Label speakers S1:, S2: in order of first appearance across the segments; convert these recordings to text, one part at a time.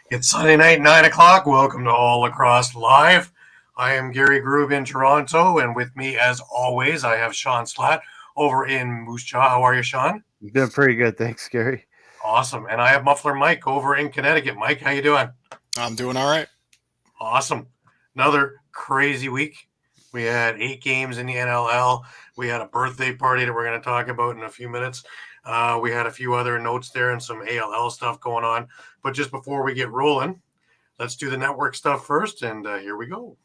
S1: It's Sunday night, 9 o'clock. Welcome to All Lacrosse Live. I am Gary Groob in Toronto, and with me, as always, I have Shawn Slaght over in Moose Jaw. How are you, Shawn?
S2: Doing pretty good, thanks, Gary.
S1: Awesome. And I have Muffler Mike over in Connecticut. Mike, how you doing?
S3: I'm doing all right.
S1: Awesome. Another crazy week. We had 8 games in the NLL. We had a birthday party that we're going to talk about in a few minutes. We had a few other notes there and some ALL stuff going on. But just before we get rolling, let's do the network stuff first. And here we go.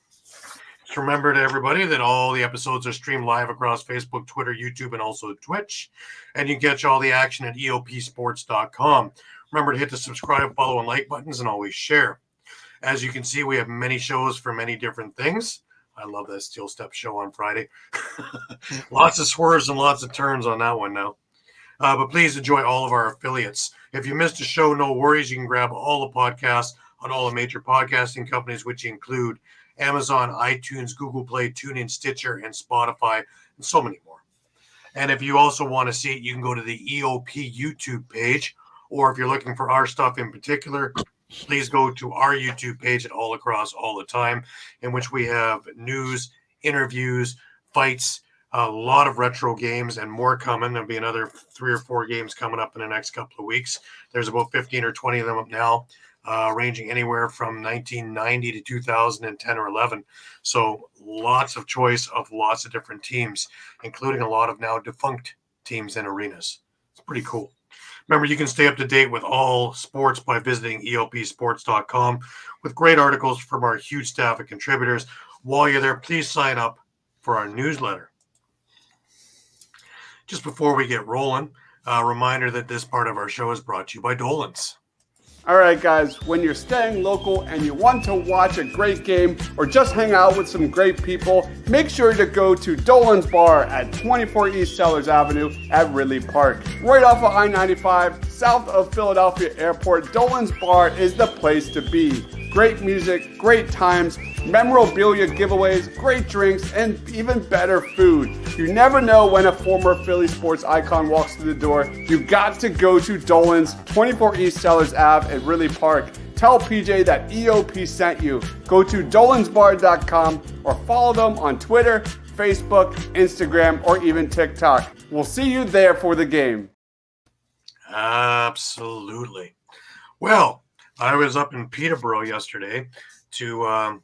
S1: Just remember to everybody that all the episodes are streamed live across Facebook, Twitter, YouTube, and also Twitch. And you can catch all the action at eopsports.com. Remember to hit the subscribe, follow, and like buttons, and always share. As you can see, we have many shows for many different things. I love that Steel Step show on Friday. Lots of swerves and lots of turns on that one now. But please enjoy all of our affiliates. If you missed a show, no worries. You can grab all the podcasts on all the major podcasting companies, which include Amazon, iTunes, Google Play, TuneIn, Stitcher, and Spotify, and so many more. And if you also want to see it, you can go to the EOP YouTube page, or if you're looking for our stuff in particular, please go to our YouTube page at All Across All the Time, in which we have news, interviews, fights, a lot of retro games, and more coming. There'll be another 3 or 4 games coming up in the next couple of weeks. There's about 15 or 20 of them up now, ranging anywhere from 1990 to 2010 or 11. So lots of choice of lots of different teams, including a lot of now defunct teams and arenas. It's pretty cool. Remember, you can stay up to date with all sports by visiting eopsports.com with great articles from our huge staff of contributors. While you're there, please sign up for our newsletter. Just before we get rolling, a reminder that this part of our show is brought to you by Dolan's.
S4: All right, guys, when you're staying local and you want to watch a great game or just hang out with some great people, make sure to go to Dolan's Bar at 24 East Sellers Avenue at Ridley Park. Right off of I-95, south of Philadelphia Airport, Dolan's Bar is the place to be. Great music, great times, memorabilia giveaways, great drinks, and even better food. You never know when a former Philly sports icon walks through the door. You've got to go to Dolan's, 24 East Sellers Ave at Ridley Park. Tell PJ that EOP sent you. Go to dolansbar.com or follow them on Twitter, Facebook, Instagram, or even TikTok. We'll see you there for the game.
S1: Absolutely. Well, I was up in Peterborough yesterday to,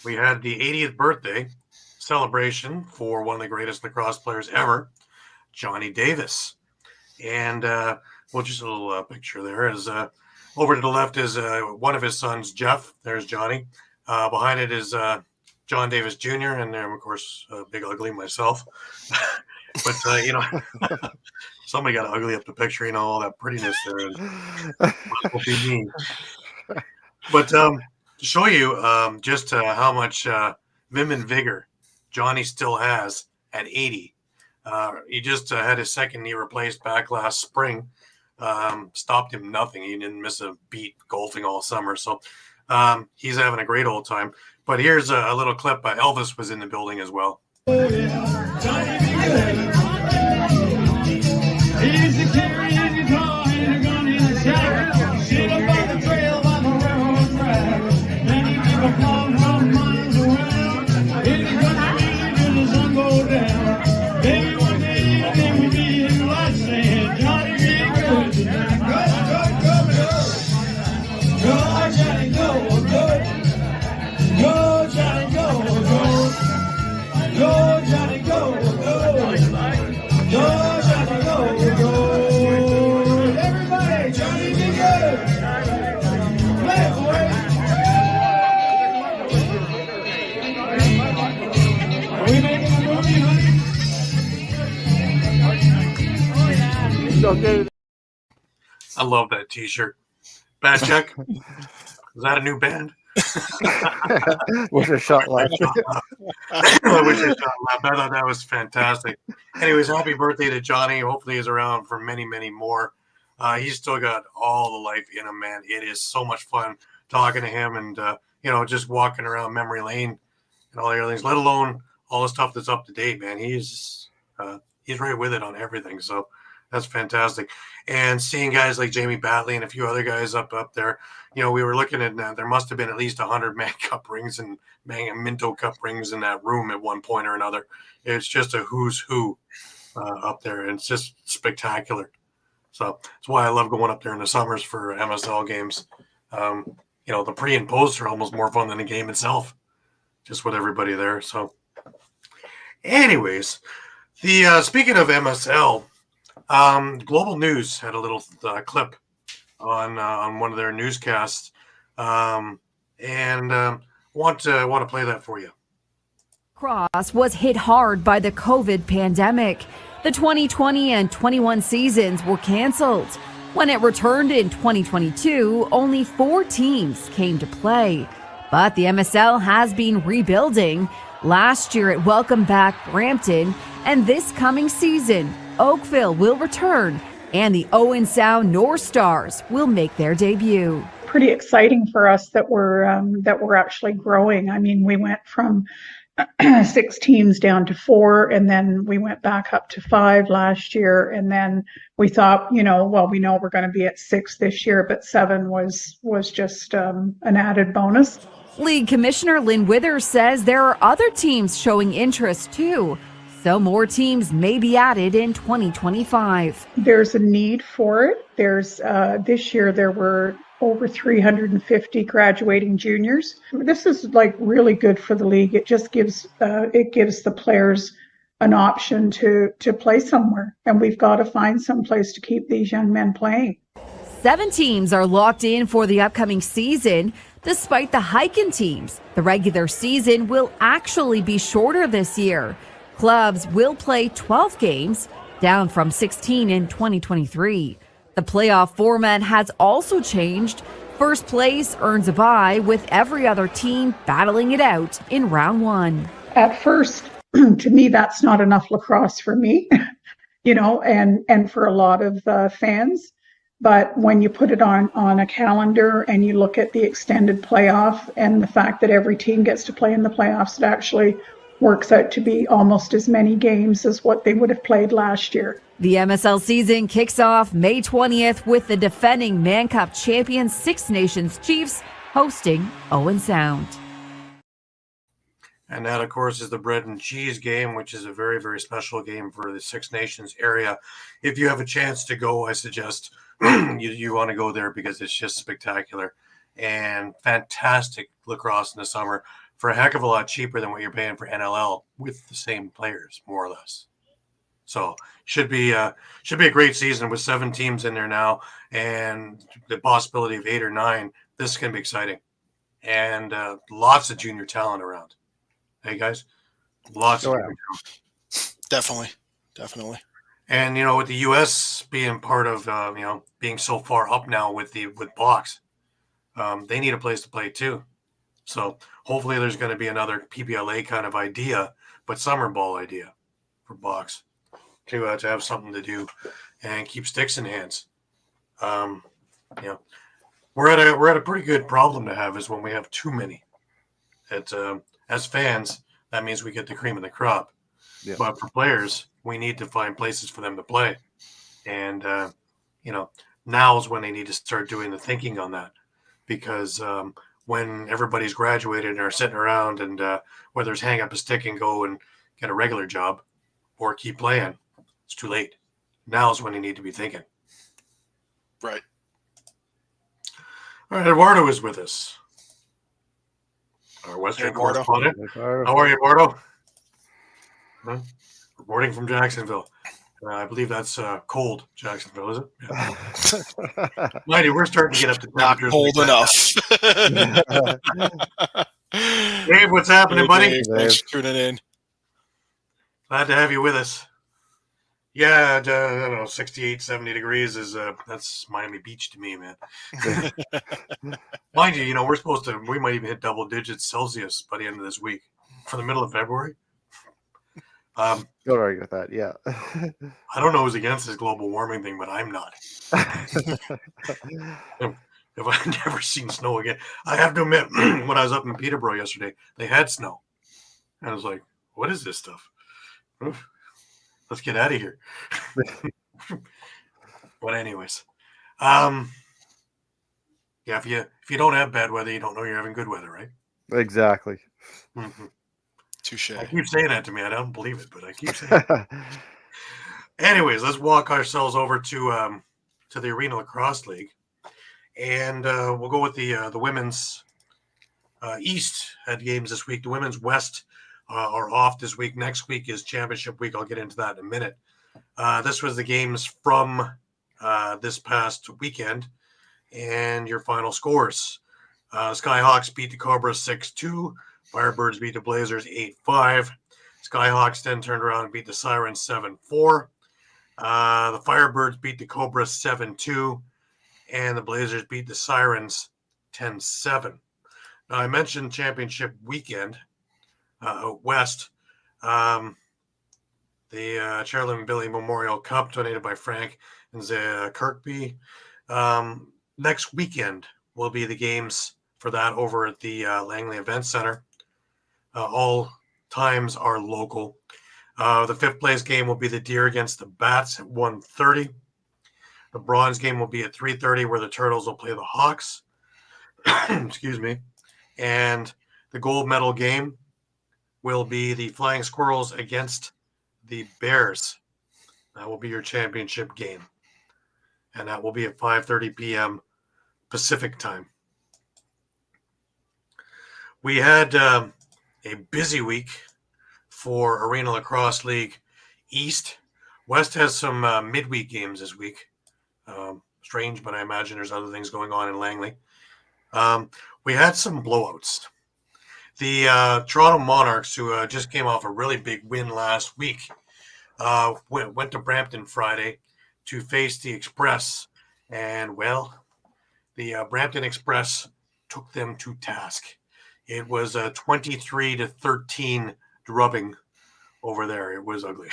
S1: we had the 80th birthday celebration for one of the greatest lacrosse players ever, Johnny Davis. And, just a little picture there is over to the left is one of his sons, Jeff. There's Johnny. Behind it is John Davis Jr. And then, of course, Big Ugly myself. But, somebody got to ugly up the picture, all that prettiness there. Will be me. But to show you just how much vim and vigor Johnny still has at 80. He just had his second knee replaced back last spring. Stopped him nothing. He didn't miss a beat golfing all summer. So he's having a great old time. But here's a little clip. Elvis was in the building as well.
S5: Oh, yeah. Johnny, be good. He's the carry in your car and a gun in the sack. Sit up by the trail by the railroad track. Then you make a plum from miles around. If you're gonna be till the sun goes down. Maybe one day your name will be in lights saying, Johnny, be good tonight. Go, Johnny, go, go. Go, Johnny, go, go. Go, Johnny, go, go. Go, Johnny, go, go. Everybody, Johnny, be good. Play, boy. Are we making a movie, honey?
S1: I love that T-shirt. Bad check. Is that a new band?
S2: Wish I shot left.
S1: I wish I shot left. I thought that was fantastic. Anyways, happy birthday to Johnny. Hopefully he's around for many, many more. He's still got all the life in him, man. It is so much fun talking to him and, just walking around memory lane and all the other things, let alone all the stuff that's up to date, man. He's right with it on everything. So That's fantastic. And seeing guys like Jamie Batley and a few other guys up there, we were looking at there must have been at least 100 Man Cup rings and Minto Cup rings in that room at one point or another. It's just a who's who up there, and it's just spectacular. So that's why I love going up there in the summers for MSL games. The pre and post are almost more fun than the game itself, just with everybody there. So, anyways, speaking of MSL, Global News had a little clip on one of their newscasts, and want to play that for you.
S3: Lacrosse was hit hard by the COVID pandemic. The 2020 and 21 seasons were canceled. When it returned in 2022, only 4 teams came to play. But the MSL has been rebuilding. Last year it welcomed back Brampton, and this coming season, Oakville will return, and the Owen Sound North Stars will make their debut.
S6: Pretty exciting for us that we're actually growing. I mean, we went from 6 teams down to 4, and then we went back up to 5 last year, and then we thought, we know we're going to be at 6 this year, but 7 was just an added bonus.
S3: League Commissioner Lynn Withers says there are other teams showing interest too, so more teams may be added in 2025.
S6: There's a need for it. There's this year there were over 350 graduating juniors. This is really good for the league. It just gives the players an option to play somewhere, and we've got to find some place to keep these young men playing.
S3: 7 teams are locked in for the upcoming season. Despite the hike in teams, the regular season will actually be shorter this year. Clubs will play 12 games, down from 16 in 2023. The playoff format has also changed. First place earns a bye, with every other team battling it out in round 1.
S6: At first, to me, that's not enough lacrosse for me, and for a lot of fans. But when you put it on a calendar and you look at the extended playoff and the fact that every team gets to play in the playoffs, it actually works out to be almost as many games as what they would have played last year.
S3: The MSL season kicks off May 20th with the defending Man Cup champion Six Nations Chiefs hosting Owen Sound.
S1: And that, of course, is the bread and cheese game, which is a very, very special game for the Six Nations area. If you have a chance to go, I suggest you want to go there, because it's just spectacular and fantastic lacrosse in the summer for a heck of a lot cheaper than what you're paying for NLL with the same players, more or less. So should be a great season with 7 teams in there now, and the possibility of 8 or 9. This is going to be exciting, and lots of junior talent around. Hey guys, lots of junior talent.
S7: Definitely.
S1: And with the U.S. being part of being so far up now with box, they need a place to play too. So hopefully there's going to be another PBLA kind of idea, but summer ball idea for box to have something to do and keep sticks in hands. We're at a pretty good problem to have, is when we have too many. As fans, that means we get the cream of the crop.
S2: Yeah.
S1: But for players, we need to find places for them to play. And, now is when they need to start doing the thinking on that. Because when everybody's graduated and are sitting around, and whether it's hang up a stick and go and get a regular job or keep playing, it's too late. Now is when they need to be thinking.
S7: Right.
S1: All right, Eduardo is with us. Our Western
S7: Eduardo.
S1: correspondent. How are you, Eduardo? Huh? Reporting from Jacksonville. I believe that's cold, Jacksonville, is it? Yeah. Mighty, we're starting to get up to
S7: Not
S1: temperatures.
S7: cold enough.
S1: Dave, what's happening, buddy?
S7: Dave, thanks for tuning in.
S1: Glad to have you with us. Yeah, I don't know, 68, 70 degrees is that's Miami Beach to me, man. Mind you, we might even hit double digits Celsius by the end of this week for the middle of February.
S2: Don't argue with that. Yeah.
S1: I don't know who's against this global warming thing, but I'm not. If I've never seen snow again, I have to admit, when I was up in Peterborough yesterday, they had snow. And I was like, what is this stuff? Let's get out of here. But anyways, yeah, if you don't have bad weather, you don't know you're having good weather, right?
S2: Exactly.
S1: Mm-hmm.
S7: Touche.
S1: I keep saying that to me. I don't believe it, but I keep saying it. Anyways, let's walk ourselves over to the Arena Lacrosse League, and we'll go with the women's East had games this week. The women's West are off this week. Next week is championship week. I'll get into that in a minute. This was the games from this past weekend, and your final scores. Skyhawks beat the Cobras 6-2. Firebirds beat the Blazers 8-5. Skyhawks then turned around and beat the Sirens 7-4. The Firebirds beat the Cobras 7-2. And the Blazers beat the Sirens 10-7. Now, I mentioned championship weekend out west. The Charlie and Billy Memorial Cup donated by Frank and Zaya Kirkby. Next weekend will be the games for that over at the Langley Event Center. All times are local. The fifth place game will be the Deer against the Bats at 1:30. The bronze game will be at 3:30, where the Turtles will play the Hawks. Excuse me. And the gold medal game will be the Flying Squirrels against the Bears. That will be your championship game. And that will be at 5:30 p.m. Pacific time. We had a busy week for Arena Lacrosse League East. West has some midweek games this week. Strange, but I imagine there's other things going on in Langley. We had some blowouts. The Toronto Monarchs, who just came off a really big win last week, went to Brampton Friday to face the Express. And, well, the Brampton Express took them to task. It was a 23-13 drubbing over there. It was ugly.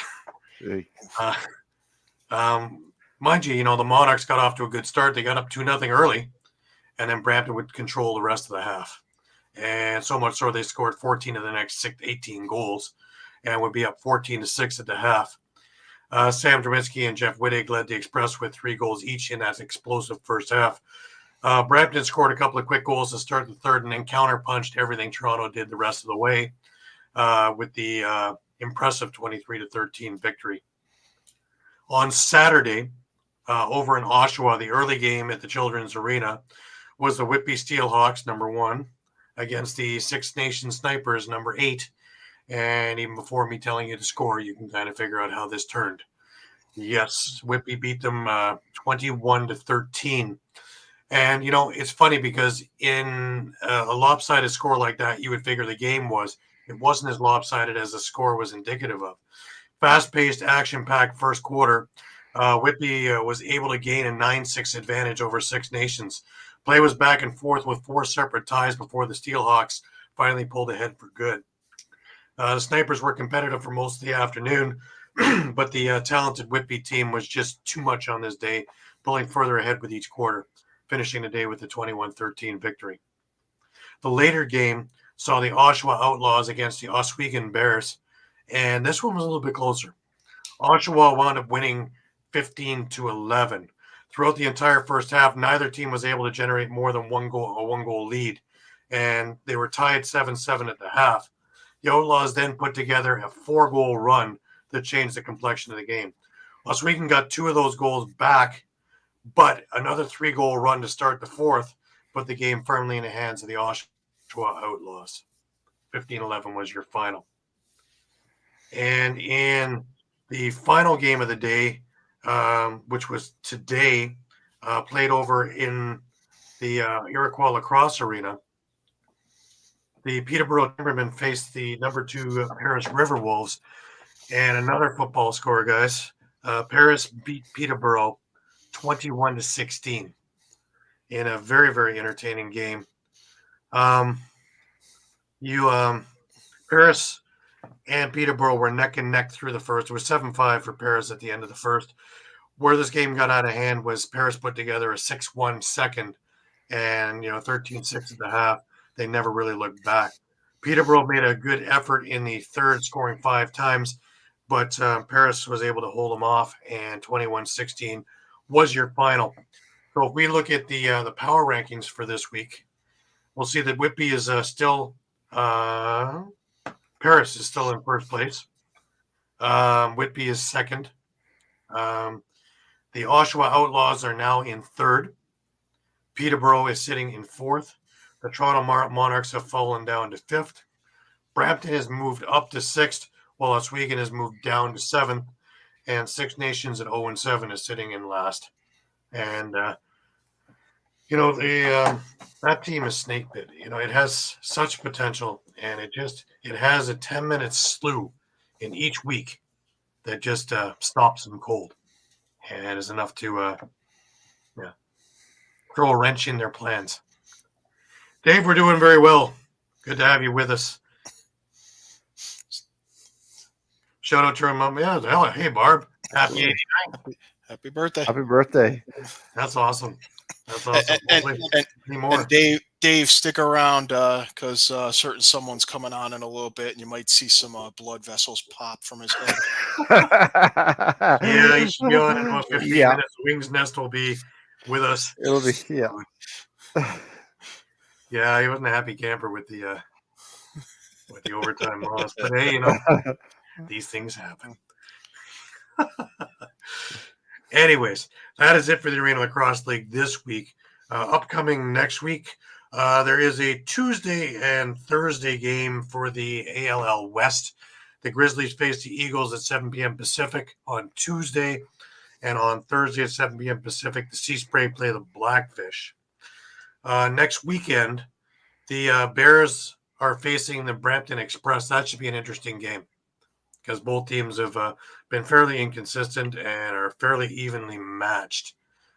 S1: Mind you, the Monarchs got off to a good start. They got up 2-0 early, and then Brampton would control the rest of the half. And so much so they scored 14 of the next 18 goals and would be up 14-6 at the half. Sam Draminsky and Jeff Wittig led the Express with 3 goals each in that explosive first half. Brampton scored a couple of quick goals to start the third and then counterpunched everything Toronto did the rest of the way with the impressive 23-13 victory. On Saturday, over in Oshawa, the early game at the Children's Arena was the Whitby Steelhawks, number 1, against the Six Nations Snipers, number 8. And even before me telling you to score, you can kind of figure out how this turned. Yes, Whitby beat them 21-13. And, it's funny because in a lopsided score like that, you would figure the game it wasn't as lopsided as the score was indicative of. Fast-paced, action-packed first quarter. Whitby was able to gain a 9-6 advantage over Six Nations. Play was back and forth with 4 separate ties before the Steelhawks finally pulled ahead for good. The Snipers were competitive for most of the afternoon, but the talented Whitby team was just too much on this day, pulling further ahead with each quarter, finishing the day with the 21-13 victory. The later game saw the Oshawa Outlaws against the Oswego Bears, and this one was a little bit closer. Oshawa wound up winning 15-11. Throughout the entire first half, neither team was able to generate more than a one-goal lead, and they were tied 7-7 at the half. The Outlaws then put together a 4-goal run that changed the complexion of the game. Oswego got 2 of those goals back, but another 3-goal run to start the fourth put the game firmly in the hands of the Oshawa Outlaws. 15-11 was your final. And in the final game of the day, which was today, played over in the Iroquois Lacrosse Arena, the Peterborough Timbermen faced the number 2 Paris River Wolves. And another football score, guys. Paris beat Peterborough 21-16 in a very, very entertaining game. Paris and Peterborough were neck and neck through the first. It was 7-5 for Paris at the end of the first. Where this game got out of hand was Paris put together a 6-1 second and 13-6 at the half. They never really looked back. Peterborough made a good effort in the third, scoring 5 times, but Paris was able to hold them off, and 21-16 was your final. So if we look at the power rankings for this week, we'll see that Whitby is still Paris is still in first place. Whitby is second. The Oshawa Outlaws are now in third. Peterborough is sitting in fourth. The Toronto Monarchs have fallen down to fifth. Brampton has moved up to sixth, while Oswego has moved down to seventh. And Six Nations at 0-7 is sitting in last. And that team is snake bit. It has such potential, and it has a 10-minute slew in each week that just stops them cold, and is enough to throw a wrench in their plans. Dave, we're doing very well. Good to have you with us. Shout out to our mom. Yeah, hey Barb, happy 89.
S7: Happy birthday.
S2: Happy birthday.
S1: That's awesome. That's awesome.
S7: And Dave, stick around because certain someone's coming on in a little bit, and you might see some blood vessels pop from his head.
S1: Yeah, he should be on in about 15 minutes. Wings Nest will be with us.
S2: It'll be, yeah.
S1: Yeah, he wasn't a happy camper with the overtime loss, but hey, these things happen. Anyways, that is it for the Arena Lacrosse League this week. Upcoming next week, there is a Tuesday and Thursday game for the ALL West. The Grizzlies face the Eagles at 7 p.m. Pacific on Tuesday, and on Thursday at 7 p.m. Pacific, the Sea Spray play the Blackfish. Next weekend, the Bears are facing the Brampton Express. That should be an interesting game, because both teams have been fairly inconsistent and are fairly evenly matched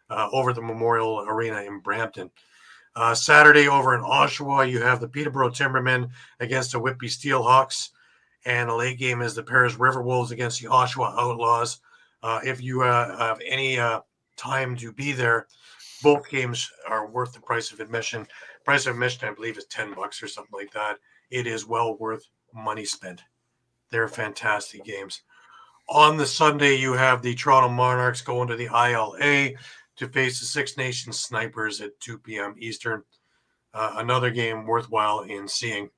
S1: over the Memorial Arena in Brampton. Saturday over in Oshawa, you have the Peterborough Timbermen against the Whitby Steelhawks, and the late game is the Paris River Wolves against the Oshawa Outlaws. If you have any time to be there, both games are worth the price of admission. Price of admission, I believe, is $10 or something like that. It is well worth money spent. They're fantastic games. On the Sunday, you have the Toronto Monarchs going to the ILA to face the Six Nations Snipers at 2 p.m. Eastern. Another game worthwhile in seeing.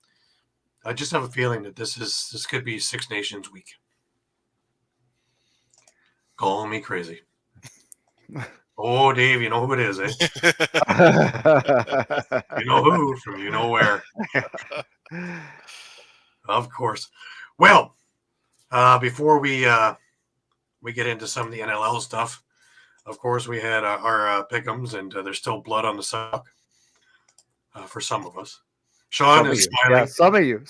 S1: I just have a feeling that this could be Six Nations week. Call me crazy. Oh, Dave, you know who it is, eh? You know who from you know where. Of course. Well, before we get into some of the NLL stuff, of course, we had our pick'ems, and there's still blood on the sock for some of us. Sean is smiling.
S2: Yeah, some of you.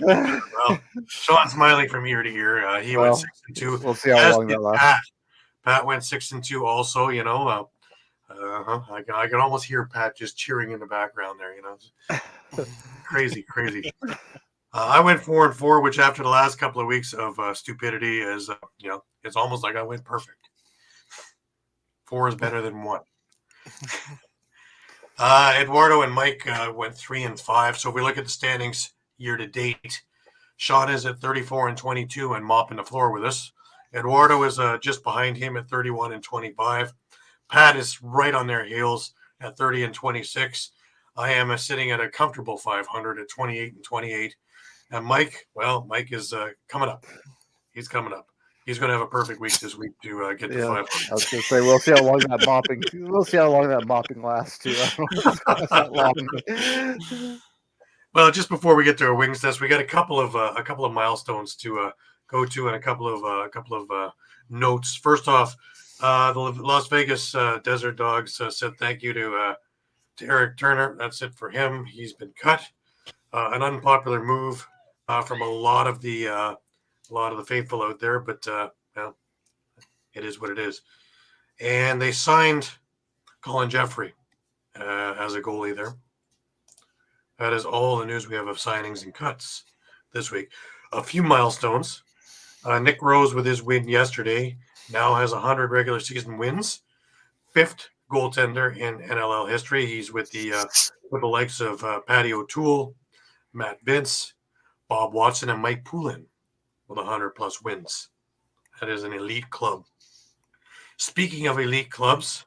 S1: Well, Sean's smiling from ear to ear. He went 6-2.
S2: We'll see how long that lasts.
S1: Pat went 6-2 also, I can almost hear Pat just cheering in the background there, Crazy. I went 4-4, which after the last couple of weeks of stupidity is, it's almost like I went perfect. 4 is better than 1. Eduardo and Mike went 3-5. So if we look at the standings year to date, Sean is at 34-22 and mopping the floor with us. Eduardo is just behind him at 31-25. Pat is right on their heels at 30-26. I am sitting at a comfortable 500 at 28-28. And Mike is coming up. He's coming up. He's going to have a perfect week this week to get to 500.
S2: I was going to say we'll see how long that mopping. We'll see how long that mopping lasts too. I don't know if it's that long.
S1: Well, just before we get to our wings test, we got a couple of milestones to go to, and a couple of notes. First off, the Las Vegas Desert Dogs said thank you to Eric Turner. That's it for him. He's been cut. An unpopular move from a lot of the faithful out there, but it is what it is. And they signed Colin Jeffrey as a goalie there. That is all the news we have of signings and cuts this week. A few milestones. Nick Rose, with his win yesterday, now has 100 regular season wins. 5th goaltender in NLL history. He's with the likes of Patty O'Toole, Matt Vince, Bob Watson, and Mike Poulin with 100+ wins. That is an elite club. Speaking of elite clubs,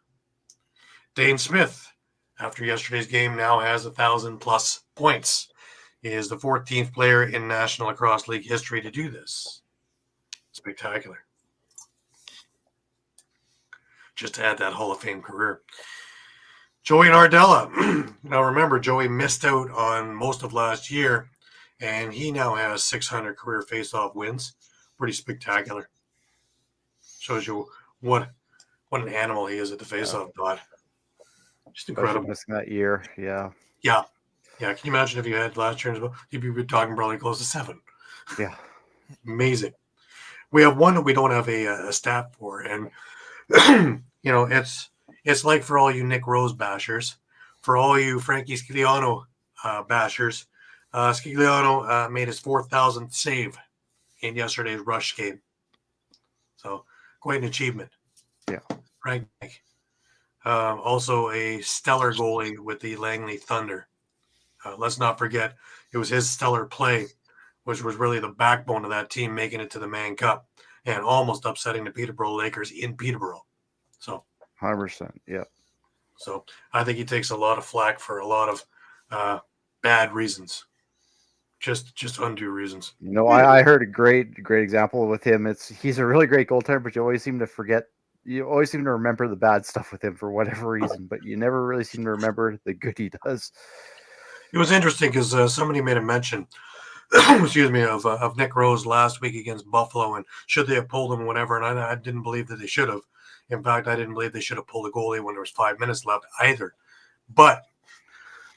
S1: Dane Smith, after yesterday's game, now has 1,000+ points. He is the 14th player in National Lacrosse League history to do this. Spectacular. Just to add that Hall of Fame career. Joey Nardella. Now remember, Joey missed out on most of last year, and he now has 600 career face-off wins. Pretty spectacular. Shows you what an animal he is at the face-off dot. Just incredible.
S2: Missing that year, yeah.
S1: Yeah. Can you imagine if you had last year as well? You'd be talking probably close to 7.
S2: Yeah.
S1: Amazing. We have one that we don't have a stat for, and it's like for all you Nick Rose bashers, for all you Frankie Scigliano bashers, Scigliano made his 4,000th save in yesterday's Rush game. So quite an achievement.
S2: Yeah.
S1: Frank. Also a stellar goalie with the Langley Thunder. Let's not forget, it was his stellar play, which was really the backbone of that team making it to the Mann Cup and almost upsetting the Peterborough Lakers in Peterborough. So
S2: 100%, yeah.
S1: So I think he takes a lot of flack for a lot of bad reasons, just undue reasons.
S2: I heard a great example with him. He's a really great goaltender, but you always seem to remember the bad stuff with him for whatever reason, but you never really seem to remember the good he does.
S1: It was interesting because somebody made a mention, excuse me, of Nick Rose last week against Buffalo, and should they have pulled him, whatever, and I didn't believe that they should have. In fact, I didn't believe they should have pulled a goalie when there was 5 minutes left either. But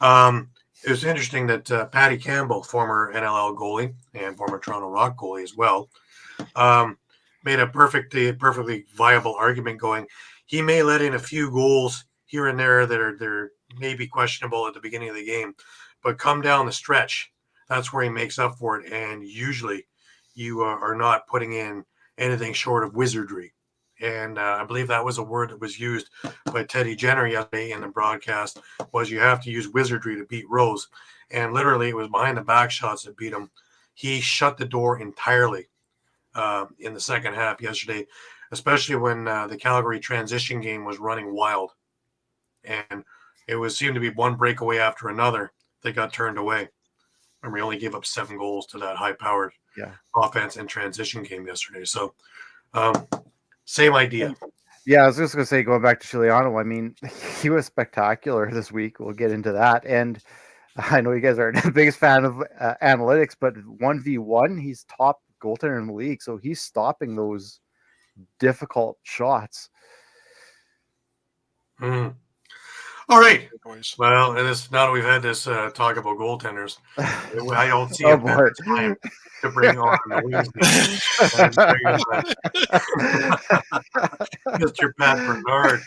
S1: it was interesting that Patty Campbell, former NLL goalie and former Toronto Rock goalie as well, made a perfectly viable argument going, he may let in a few goals here and there that are maybe questionable at the beginning of the game, but come down the stretch, that's where he makes up for it. And usually you are not putting in anything short of wizardry. And I believe that was a word that was used by Teddy Jenner yesterday in the broadcast, was you have to use wizardry to beat Rose. And literally it was behind the back shots that beat him. He shut the door entirely in the second half yesterday, especially when the Calgary transition game was running wild. And it seemed to be one breakaway after another that got turned away. And we only gave up 7 goals to that high-powered offense and transition game yesterday. So same idea.
S2: Yeah, I was just going to say, going back to Scigliano, I mean, he was spectacular this week. We'll get into that. And I know you guys are the biggest fan of analytics, but 1v1, he's top goaltender in the league. So he's stopping those difficult shots.
S1: Mm. All right. Well, and now that we've had this talk about goaltenders, I don't see a better time to bring on the wings. Mr. Pat Bernard.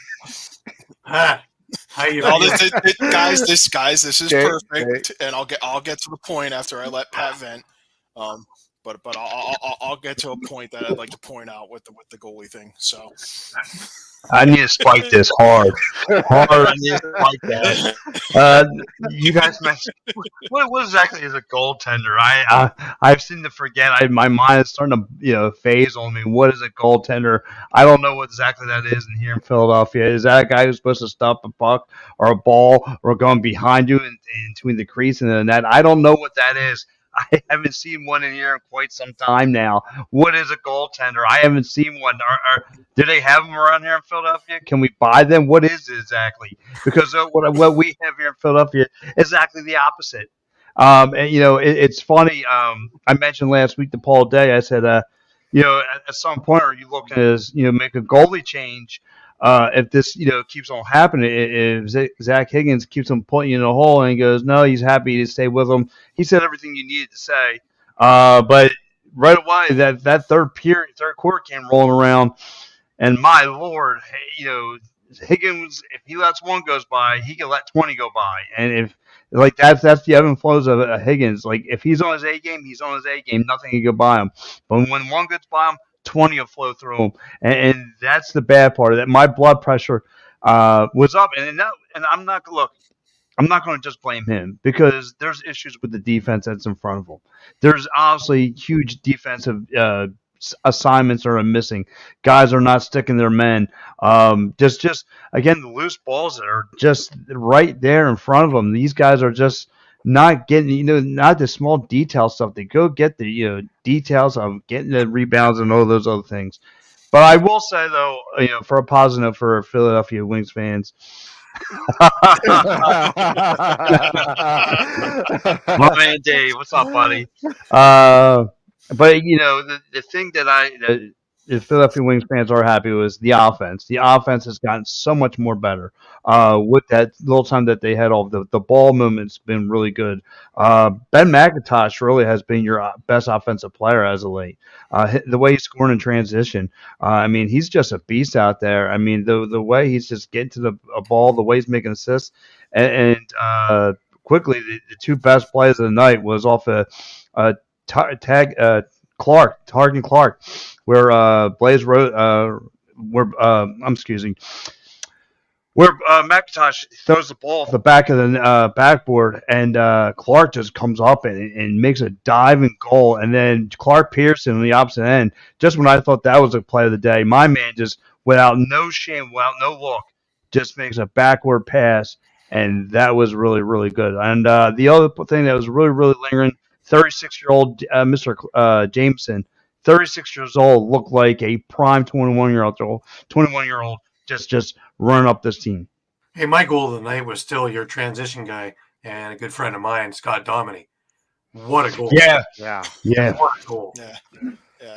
S1: Pat, how you doing?
S7: Guys, this is perfect, and I'll get to the point after I let Pat vent. But I'll get to a point that I'd like to point out with the goalie thing. So
S8: I need to spike this hard. I need to spike that. You guys mentioned what exactly is a goaltender? I've seemed to forget. My mind is starting to phase on me. What is a goaltender? I don't know what exactly that is in here in Philadelphia. Is that a guy who's supposed to stop a puck or a ball or going behind you in between the crease and the net? I don't know what that is. I haven't seen one in here in quite some time now. What is a goaltender? I haven't seen one. Do they have them around here in Philadelphia? Can we buy them? What is it exactly? Because what we have here in Philadelphia is exactly the opposite. And it's funny. I mentioned last week to Paul Day. I said, at some point, are you looking to make a goalie change? If this, keeps on happening, if Zach Higgins keeps on putting you in a hole and he goes, no, he's happy to stay with him. He said everything you needed to say. But right away, that third quarter came rolling around, and my Lord, Higgins, if he lets one goes by, he can let 20 go by. And if that's the ebb and flows of Higgins. Like if he's on his A game, he's on his A game. Nothing can go by him. But when one gets by him, 20 will flow through him, and that's the bad part of that. My blood pressure was up, and I'm not going to just blame him because there's issues with the defense that's in front of him. There's honestly huge defensive assignments are missing. Guys are not sticking their men. Just again, the loose balls that are just right there in front of them. These guys are just not getting, not the small detail stuff. They go get the, details of getting the rebounds and all those other things. But I will say, though, for a positive note for Philadelphia Wings fans, my man Dave, what's up, buddy? But the thing that the Philadelphia Wings fans are happy with is the offense. The offense has gotten so much more better. With that little time that they had off, the ball movement's been really good. Ben McIntosh really has been your best offensive player as of late. The way he's scoring in transition, he's just a beast out there. The way he's just getting to the ball, the way he's making assists, and quickly the two best plays of the night was off Targan Clark, where Blaze wrote, where McIntosh throws the ball off the back of the backboard, and Clark just comes up and makes a diving goal, and then Clark Pearson on the opposite end. Just when I thought that was a play of the day, my man just without no shame, without no look, just makes a backward pass, and that was really, really good. And the other thing that was really, really lingering, 36-year-old Mr. Jameson, 36 years old, looked like a prime 21-year-old just running up this team.
S1: Hey, my goal of the night was still your transition guy and a good friend of mine, Scott Dominy. What a goal.
S8: Yeah.
S1: What a goal.
S7: Yeah.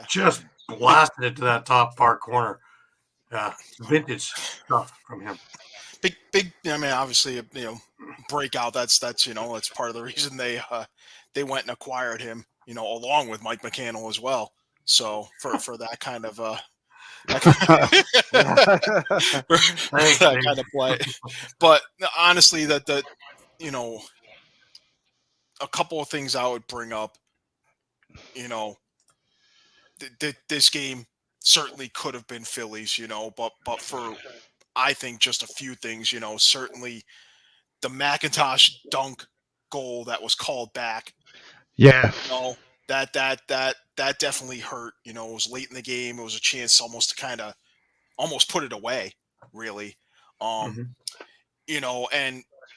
S1: Just blasted it to that top far corner. Vintage stuff from him.
S7: Big. Obviously, breakout. That's part of the reason they went and acquired him. Along with Mike McCannell as well. So for that kind of that kind of play. But honestly, a couple of things I would bring up. This game certainly could have been Phillies. But for I think just a few things. Certainly the McIntosh dunk goal that was called back.
S8: Yeah.
S7: That definitely hurt. It was late in the game. It was a chance almost to kind of almost put it away, really. And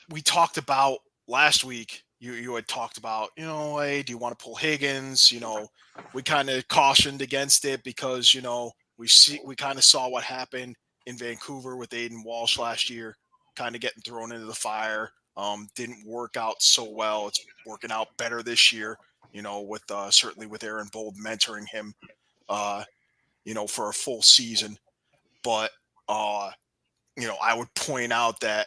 S7: we talked about last week. You had talked about, hey, do you want to pull Higgins? We kind of cautioned against it because we kind of saw what happened in Vancouver with Aiden Walsh last year, kind of getting thrown into the fire. Didn't work out so well. It's working out better this year. With certainly with Aaron Bold mentoring him, for a full season. But, I would point out that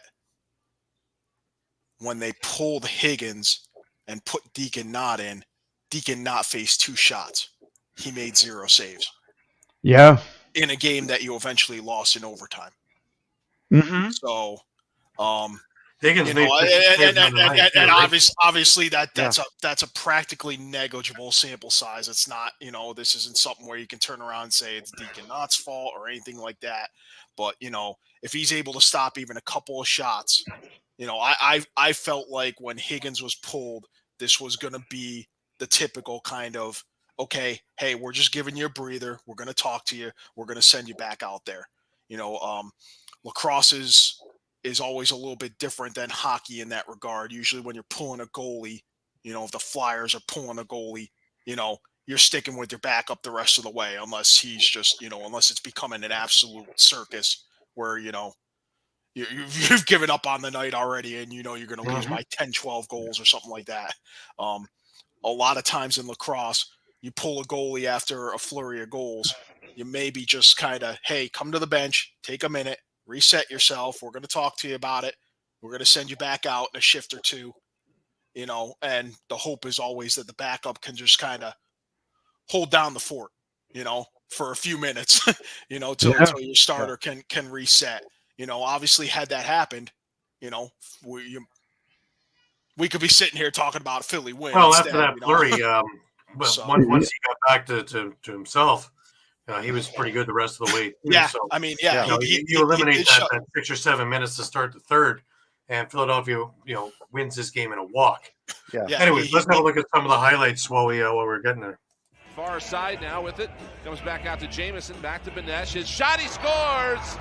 S7: when they pulled Higgins and put Deacon Knott in, Deacon Knott faced 2 shots. He made 0 saves.
S8: Yeah.
S7: In a game that you eventually lost in overtime.
S8: Mm-hmm.
S7: So,
S1: Higgins
S7: and obviously that's a practically negligible sample size. It's not, this isn't something where you can turn around and say it's Deacon Knott's fault or anything like that. But, if he's able to stop even a couple of shots, I felt like when Higgins was pulled, this was going to be the typical kind of, okay, hey, we're just giving you a breather. We're going to talk to you. We're going to send you back out there. Lacrosse is always a little bit different than hockey in that regard. Usually when you're pulling a goalie, if the Flyers are pulling a goalie, you're sticking with your backup the rest of the way, unless he's just, unless it's becoming an absolute circus where, you've given up on the night already and you're going to lose by 10, 12 goals or something like that. A lot of times in lacrosse, you pull a goalie after a flurry of goals. You maybe just kind of, hey, come to the bench, take a minute, reset yourself. We're going to talk to you about it. We're going to send you back out in a shift or two, and the hope is always that the backup can just kind of hold down the fort, for a few minutes, till your starter can reset. Obviously had that happened, we could be sitting here talking about a Philly win.
S1: Well,
S7: instead,
S1: after that flurry, but
S7: So-
S1: once he got back to himself, he was pretty good the rest of the way. Too,
S7: Yeah,
S1: so,
S7: he
S1: eliminate
S7: shut-
S1: that 6 or 7 minutes to start the third, and Philadelphia, wins this game in a walk.
S2: Yeah.
S7: Yeah,
S1: Anyways, let's have a look at some of the highlights while we're getting there.
S9: Far side now with it. Comes back out to Jamison, back to Benesh. His shot, he scores!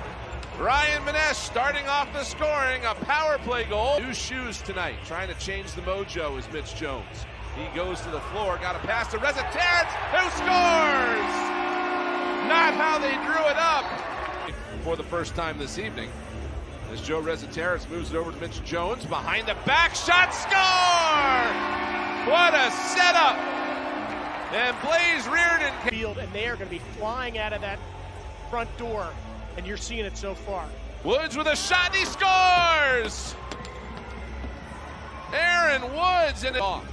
S9: Ryan Benesh starting off the scoring, a power play goal. New shoes tonight, trying to change the mojo is Mitch Jones. He goes to the floor, got a pass to Reza Terrence, who scores! Not how they drew it up. For the first time this evening, as Joe Reza Terrence moves it over to Mitch Jones, behind the back shot, score! What a setup! And Blaze Reardon
S10: field, and they are going to be flying out of that front door, and you're seeing it so far.
S9: Woods with a shot, and he scores! Aaron Woods and off.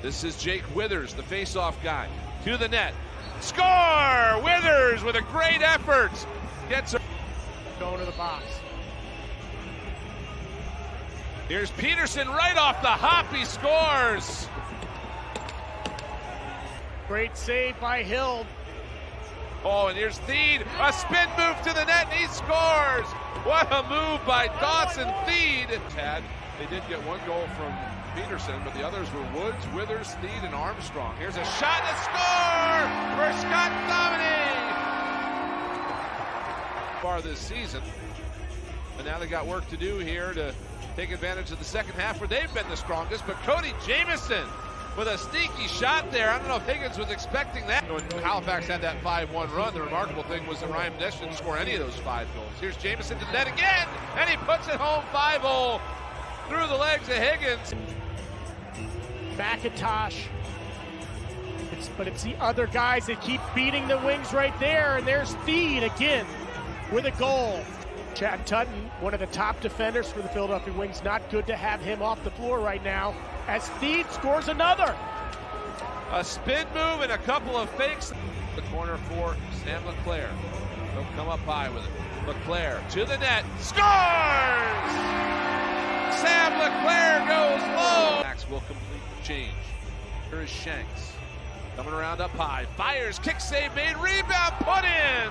S9: This is Jake Withers, the face-off guy, to the net. Score! Withers with a great effort. Gets
S10: going to the box.
S9: Here's Peterson right off the hop. He scores.
S10: Great save by Hill.
S9: Oh, and here's Theed. A spin move to the net, and he scores. What a move by Dawson Theed. They did get one goal from Peterson, but the others were Woods, Withers, Theed, and Armstrong. Here's a shot and a score for Scott Dominey. Far this season, and now they got work to do here to take advantage of the second half where they've been the strongest. But Cody Jamison with a sneaky shot there. I don't know if Higgins was expecting that. When Halifax had that 5-1 run, the remarkable thing was that Ryan Benesh didn't score any of those 5 goals. Here's Jamison to the net again, and he puts it home 5-0 through the legs of Higgins.
S10: McIntosh. But it's the other guys that keep beating the Wings right there, and there's Theed again with a goal. Chad Tutton, one of the top defenders for the Philadelphia Wings. Not good to have him off the floor right now as Theed scores another.
S9: A spin move and a couple of fakes. The corner for Sam LeClaire. He'll come up high with it. LeClaire to the net. Scores! Sam LeClaire goes low. Max will complete the change. Here is Shanks. Coming around up high. Fires, kick save made, rebound put in.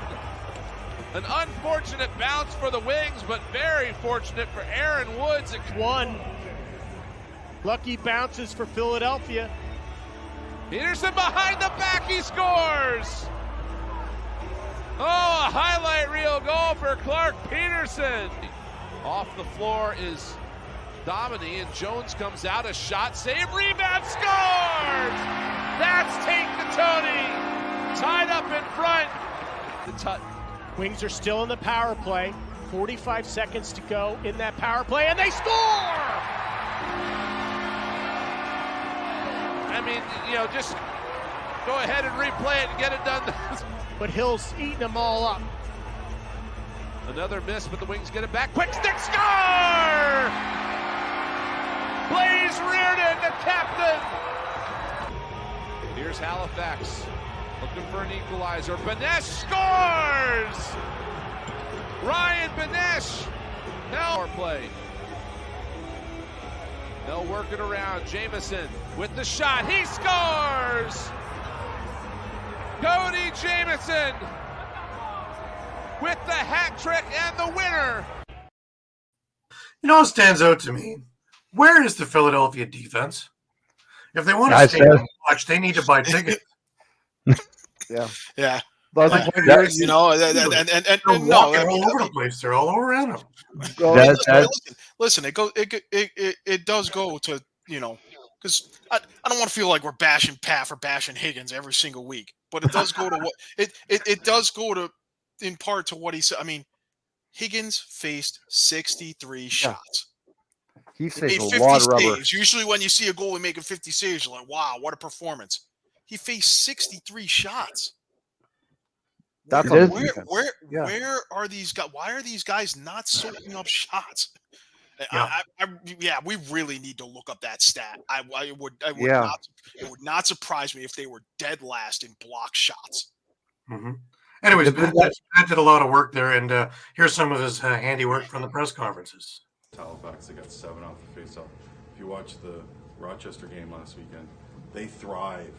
S9: An unfortunate bounce for the Wings, but very fortunate for Aaron Woods.
S10: One. Lucky bounces for Philadelphia.
S9: Peterson behind the back, he scores! Oh, a highlight reel goal for Clark Peterson. Off the floor is Dominey, and Jones comes out, a shot, save, rebound, scores! That's take the Tony. Tied up in front. The Tutton.
S10: Wings are still in the power play. 45 seconds to go in that power play, and they score!
S9: I mean, you know, just go ahead and replay it and get it done.
S10: But Hill's eating them all up.
S9: Another miss, but the Wings get it back. Quick stick score! Blaze Reardon, the captain. Here's Halifax looking for an equalizer. Benesh scores! Ryan Benesh. Power play. They'll work it around. Jamison with the shot. He scores! Cody Jamison with the hat trick and the winner.
S1: You know what stands out to me? Where is the Philadelphia defense? If they want to stay and watch, they need to buy tickets.
S2: Yeah.
S7: Yeah.
S2: You
S7: know, and
S1: they're walking all over the place. They're all around them.
S7: Listen, it does go to, you know, because I don't want to feel like we're bashing Pat or bashing Higgins every single week, but it does go to what it does go to in part to what he said. I mean, Higgins faced 63 shots.
S2: He faced
S7: made
S2: a lot of
S7: 50
S2: rubber.
S7: saves. Usually when you see a goalie making 50 saves, you're like, wow, what a performance. He faced 63 shots.
S2: That's
S7: where are these guys? Why are these guys not soaking up shots? Yeah. We really need to look up that stat. It would not surprise me if they were dead last in block shots.
S1: Mm-hmm. Anyways, Pat did a lot of work there, and here's some of his handiwork from the press conferences.
S11: Halifax, they got 7 off the faceoff. If you watch the Rochester game last weekend, they thrive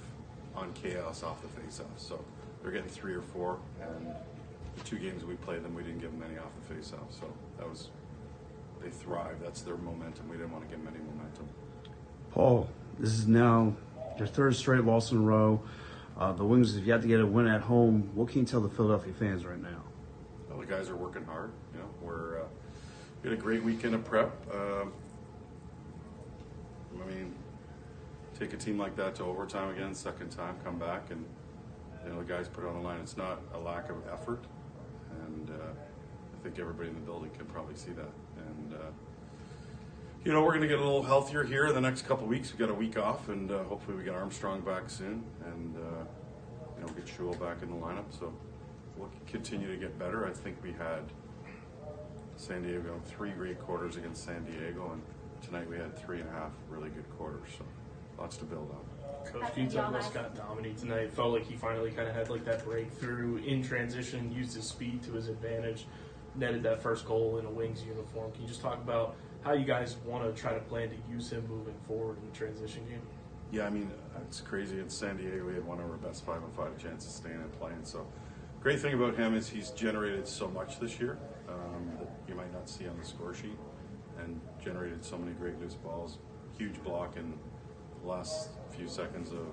S11: on chaos off the faceoff. So they're getting 3 or 4, and the 2 games we played them, we didn't give them any off the faceoff. So they thrive. That's their momentum. We didn't want to give them any momentum.
S12: Paul, this is now Your third straight loss in a row. The Wings, if you have to get a win at home, what can you tell the Philadelphia fans right now?
S11: Well, the guys are working hard. We had a great weekend of prep. Take a team like that to overtime again, second time, come back, and the guys put it on the line. It's not a lack of effort, and I think everybody in the building can probably see that. And we're going to get a little healthier here in the next couple of weeks. We've got a week off, and hopefully we get Armstrong back soon, and get Schul back in the lineup. So we'll continue to get better. I think we had San Diego 3 great quarters against San Diego, and tonight we had 3.5 really good quarters. So lots to build on.
S13: Coach Pete talked about Scott Dominey tonight. Felt like he finally kind of had like that breakthrough in transition, used his speed to his advantage, netted that first goal in a Wings uniform. Can you just talk about how you guys want to try to plan to use him moving forward in the transition game?
S11: Yeah, it's crazy. In San Diego, we had one of our best 5-on-5 chances staying and playing. So, great thing about him is he's generated so much this year that you might not see on the score sheet, and generated so many great loose balls. Huge block in the last few seconds of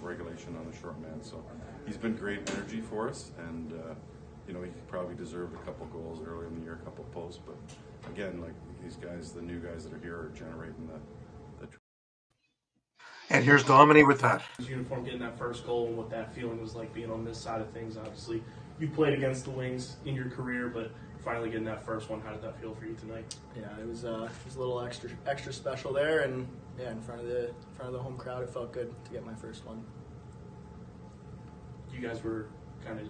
S11: regulation on the short man. So, he's been great energy for us, and he probably deserved a couple goals early in the year, a couple posts. But again, like these guys, the new guys that are here are generating the.
S1: And here's Dominic with that.
S13: His uniform, getting that first goal, and what that feeling was like being on this side of things. Obviously, you played against the Wings in your career, but finally getting that first one, how did that feel for you tonight?
S14: Yeah, it was a little extra special there, and in front of the home crowd, it felt good to get my first one.
S13: You guys were kind of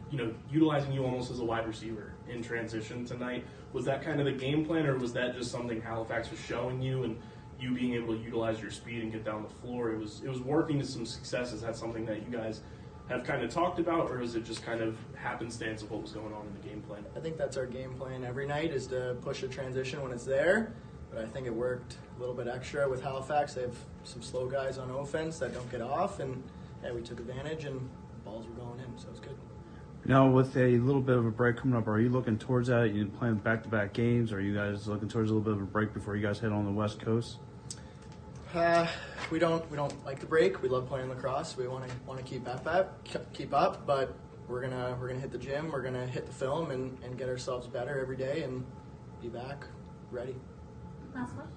S13: utilizing you almost as a wide receiver in transition tonight. Was that kind of the game plan, or was that just something Halifax was showing you, and you being able to utilize your speed and get down the floor? It was working to some success. Is that something that you guys have kind of talked about, or is it just kind of happenstance of what was going on in the game plan?
S14: I think that's our game plan every night, is to push a transition when it's there. But I think it worked a little bit extra with Halifax. They have some slow guys on offense that don't get off, and we took advantage, and balls were going in, so it's good.
S12: Now, with a little bit of a break coming up, are you looking towards that? You playing back-to-back games? Are you guys looking towards a little bit of a break before you guys head on the West Coast?
S14: We don't like the break. We love playing lacrosse. We want to keep up, but we're gonna hit the gym. We're gonna hit the film and get ourselves better every day and be back ready.
S15: Last question.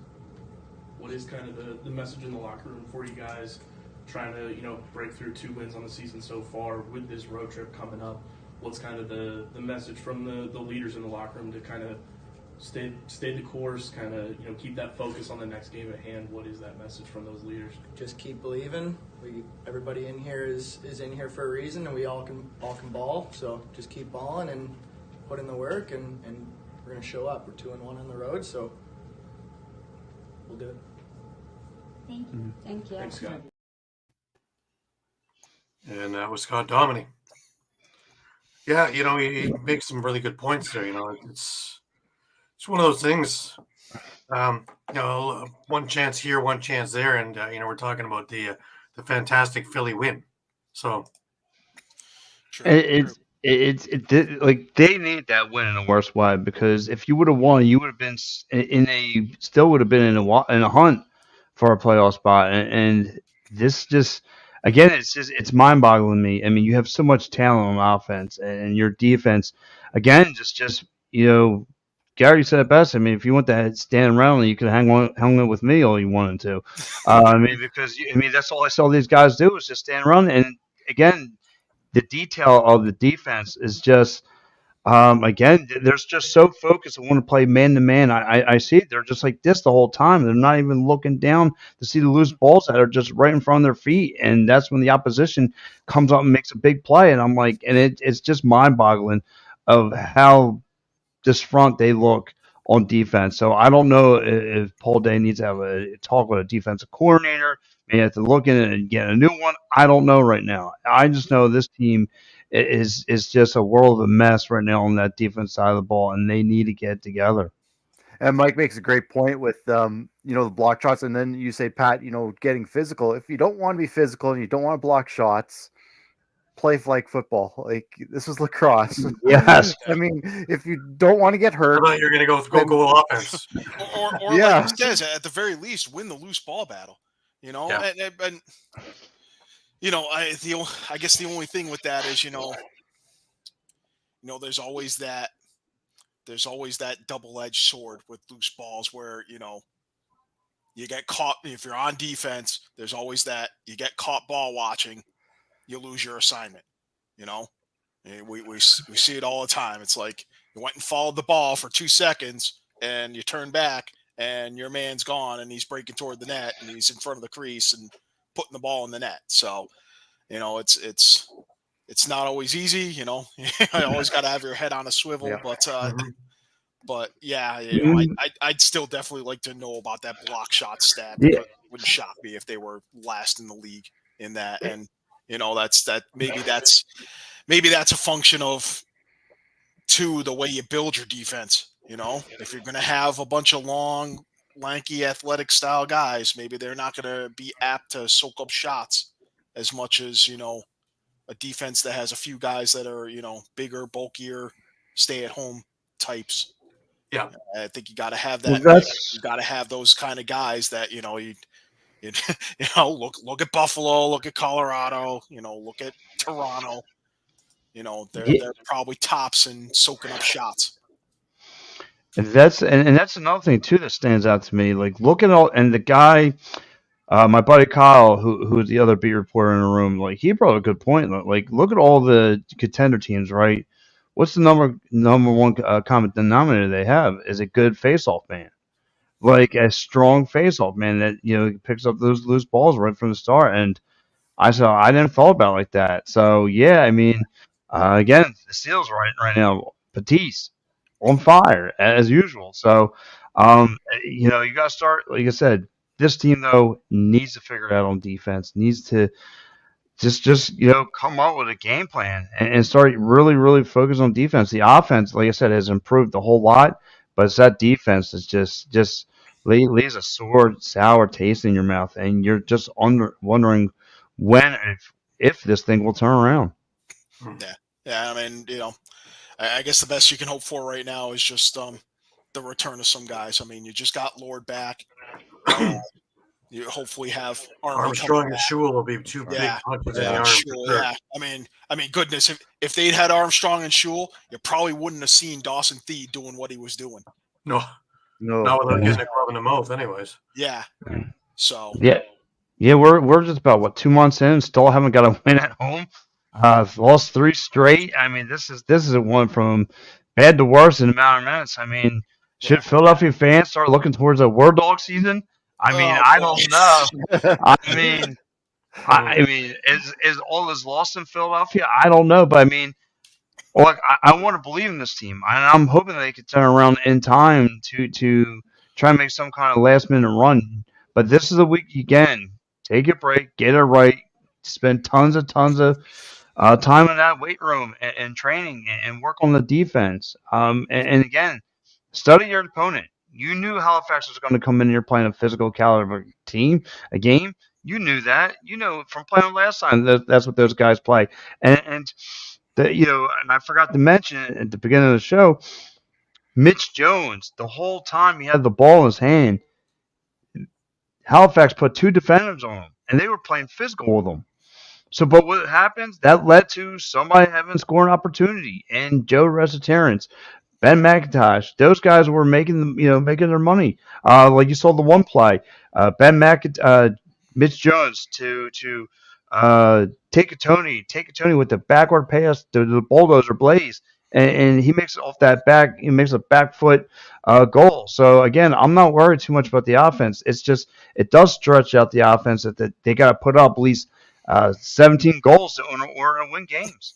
S13: What is kind of the message in the locker room for you guys, trying to break through 2 wins on the season so far with this road trip coming up? What's kind of the message from the leaders in the locker room to kind of stay the course, kind of keep that focus on the next game at hand? What is that message from those leaders?
S14: Just keep believing. Everybody in here is in here for a reason, and we all can ball. So just keep balling and put in the work, and we're gonna show up. We're 2-1 on the road, so we'll do it.
S15: Thank you. Thank you.
S13: Thanks, Scott.
S1: And that was Scott Dominic. Yeah, he makes some really good points there. It's one of those things. One chance here, one chance there, and we're talking about the fantastic Philly win. So
S8: it's like they need that win in the worst way, because if you would have won, you would have been in a hunt for a playoff spot, and this just. Again, it's mind-boggling to me. I mean, you have so much talent on offense, and your defense, again, just Gary said it best. I mean, if you want to stand around, you could hang it with me all you wanted to. Because that's all I saw these guys do is just stand around. And again, the detail of the defense is just. Again, they're just so focused on want to play man-to-man. I see it. They're just like this the whole time. They're not even looking down to see the loose balls that are just right in front of their feet. And that's when the opposition comes up and makes a big play. And I'm like, and it's just mind-boggling of how disfront they look on defense. So I don't know if Paul Day needs to have a talk with a defensive coordinator. Maybe have to look in it and get a new one. I don't know right now. I just know this team is just a world of a mess right now on that defense side of the ball, and they need to get together.
S2: And Mike makes a great point with the block shots, and then you say, Pat, getting physical. If you don't want to be physical and you don't want to block shots, play flag football. Like, this is lacrosse.
S8: Yes.
S2: I mean, if you don't want to get hurt,
S1: I thought you're going to go offense.
S7: Or like he says, at the very least, win the loose ball battle. You know,
S1: Yeah.
S7: and you know, I guess the only thing with that is, you know, there's always that double-edged sword with loose balls where, you know, you get caught. If you're on defense, there's always that you get caught ball watching, you lose your assignment. You know, and we see it all the time. It's like you went and followed the ball for 2 seconds and you turn back and your man's gone and he's breaking toward the net and he's in front of the crease and putting the ball in the net. So, you know, it's not always easy. You know, you always got to have your head on a swivel.
S1: Yeah.
S7: But yeah, you know, I'd still definitely like to know about that block shot stat, because it wouldn't shock me if they were last in the league in that. And you know, maybe that's a function of the way you build your defense. You know, if you're going to have a bunch of long, lanky, athletic style guys, maybe they're not going to be apt to soak up shots as much as, you know, a defense that has a few guys that are, you know, bigger, bulkier, stay at home types.
S1: Yeah.
S7: I think you got to have that. You got to have those kind of guys that, you know, you know, look at Buffalo, look at Colorado, you know, look at Toronto. You know, they're probably tops in soaking up shots.
S8: And that's another thing too that stands out to me. Like, look at all, and the guy, my buddy Kyle, who's the other beat reporter in the room, like, he brought a good point. Like, look at all the contender teams, right? What's the number one common denominator they have? Is a good face-off man, like a strong face-off man that, you know, picks up those loose balls right from the start. And I didn't thought about it like that. So yeah, I mean, again, the Steelers right now, Patisse on fire as usual. So, you know, you got to start, like I said, this team though needs to figure it out on defense, needs to just you know, come up with a game plan and start really focus on defense. The offense, like I said, has improved a whole lot, but it's that defense that's just leaves a sour taste in your mouth, and you're just wondering when, if this thing will turn around.
S7: Yeah. I mean, you know, I guess the best you can hope for right now is just the return of some guys. I mean, you just got Lord back. You hopefully have
S1: Armstrong and Shule will be two big punches in the arm.
S7: Shule, yeah. I mean, goodness, if they'd had Armstrong and Shule, you probably wouldn't have seen Dawson Thede doing what he was doing.
S1: No, not without getting a glove in the mouth, anyways.
S7: Yeah. So.
S8: Yeah, we're just about 2 months in, still haven't got a win at home. Lost 3 straight. I mean, this is a one from bad to worse in the amount of minutes. I mean, should Philadelphia fans start looking towards a War Dog season? I mean, I don't know. I mean, is all this lost in Philadelphia? I don't know, but I mean, look, I want to believe in this team, and I'm hoping they can turn around in time to try and make some kind of last minute run. But this is a week again. Take a break, get it right, spend tons of time in that weight room and training and work on the defense. And again, study your opponent. You knew Halifax was going to come in here playing a physical caliber team, a game. You knew that. You know from playing last time that's what those guys play. And you know, and I forgot to mention at the beginning of the show, Mitch Jones, the whole time he had the ball in his hand, Halifax put 2 defenders on him, and they were playing physical with him. So, but what happens? That led to somebody having a scoring opportunity, and Joe Resiterans, Ben McIntosh, those guys were making their money. Like you saw the one play, Mitch Jones to take a Tony with the backward pass to the bulldozer Blaze, and he makes it off that back. He makes a back foot goal. So again, I'm not worried too much about the offense. It's just it does stretch out the offense that they got to put up at least 17 goals or win games.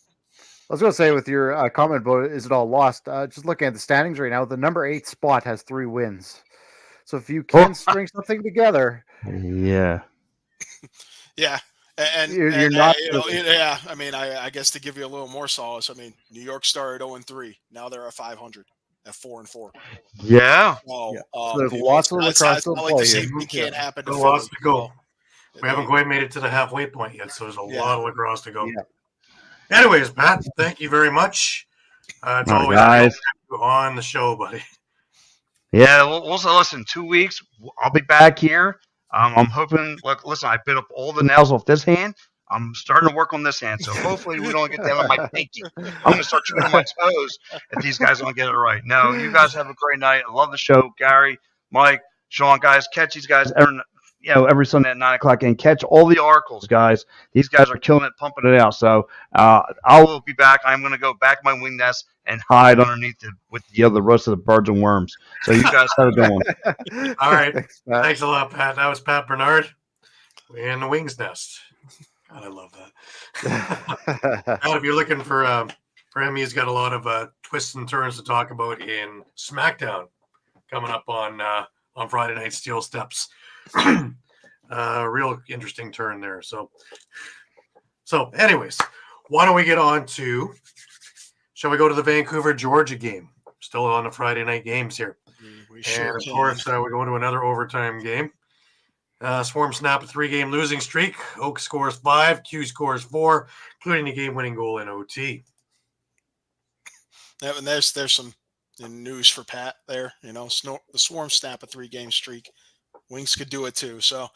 S2: I was going to say with your comment about is it all lost? Just looking at the standings right now, the number 8 spot has 3 wins. So if you can string something together,
S8: yeah.
S7: And
S2: you're not.
S7: Yeah. I mean, I guess to give you a little more solace, I mean, New York started 0-3. Now they're at 500 at 4-4.
S8: Yeah.
S2: So there's lots of lacrosse to play.
S7: It can't happen.
S1: There's lots to go. We haven't quite made it to the halfway point yet, so there's a lot of lacrosse to go. Yeah. Anyways, Pat, thank you very much. It's always nice to have you on the show, buddy.
S8: Yeah, we'll listen. 2 weeks, I'll be back here. I'm hoping. Look, listen, I bit up all the nails off this hand. I'm starting to work on this hand, so hopefully we don't get down on my pinky. I'm going to start tripping my toes if these guys don't get it right. No, you guys have a great night. I love the show. Gary, Mike, Shawn, guys, catch these guys every Sunday at 9 o'clock and catch all the articles, guys. These guys are killing it, pumping it out. So I will be back. I'm going to go back my wing nest and hide underneath it with the rest of the birds and worms. So you guys have a good one.
S1: All right. Thanks a lot, Pat. That was Pat Bernard in the Wings Nest. God, I love that. Pat, if you're looking for him, he's got a lot of twists and turns to talk about in SmackDown coming up on Friday night. Steel Steps. Real interesting turn there. So anyways, why don't we get on to, shall we go to the Vancouver, Georgia game? Still on the Friday night games here.
S7: We sure
S1: and of
S7: can.
S1: course, we go to another overtime game. Swarm snap a 3-game losing streak. Oak scores 5, Q scores 4, including the game-winning goal in OT.
S7: Yeah, and there's some news for Pat there. You know, the Swarm snap a 3-game streak. Wings could do it too. So,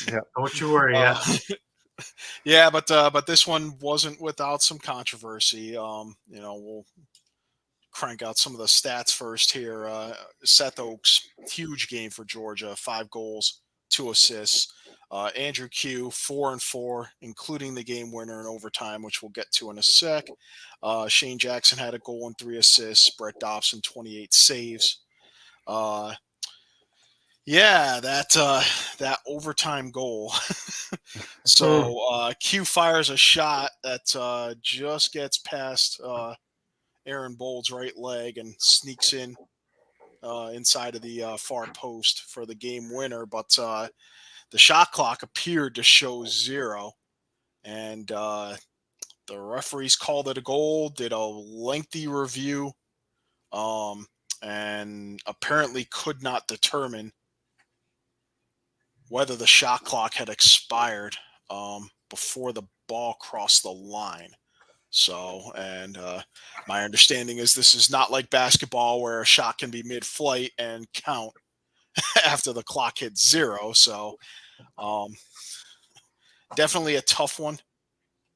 S1: yeah, don't you worry. Yeah,
S7: yeah, but this one wasn't without some controversy. You know, we'll crank out some of the stats first here. Seth Oaks, huge game for Georgia, 5 goals, 2 assists. Andrew Q, 4-4, including the game winner in overtime, which we'll get to in a sec. Shane Jackson had a goal and 3 assists. Brett Dobson, 28 saves. Yeah, that overtime goal. So Q fires a shot that just gets past Aaron Bold's right leg and sneaks in inside of the far post for the game winner. But the shot clock appeared to show 0, and the referees called it a goal, did a lengthy review, and apparently could not determine whether the shot clock had expired before the ball crossed the line. So, and my understanding is this is not like basketball where a shot can be mid-flight and count after the clock hits 0. So, definitely a tough one.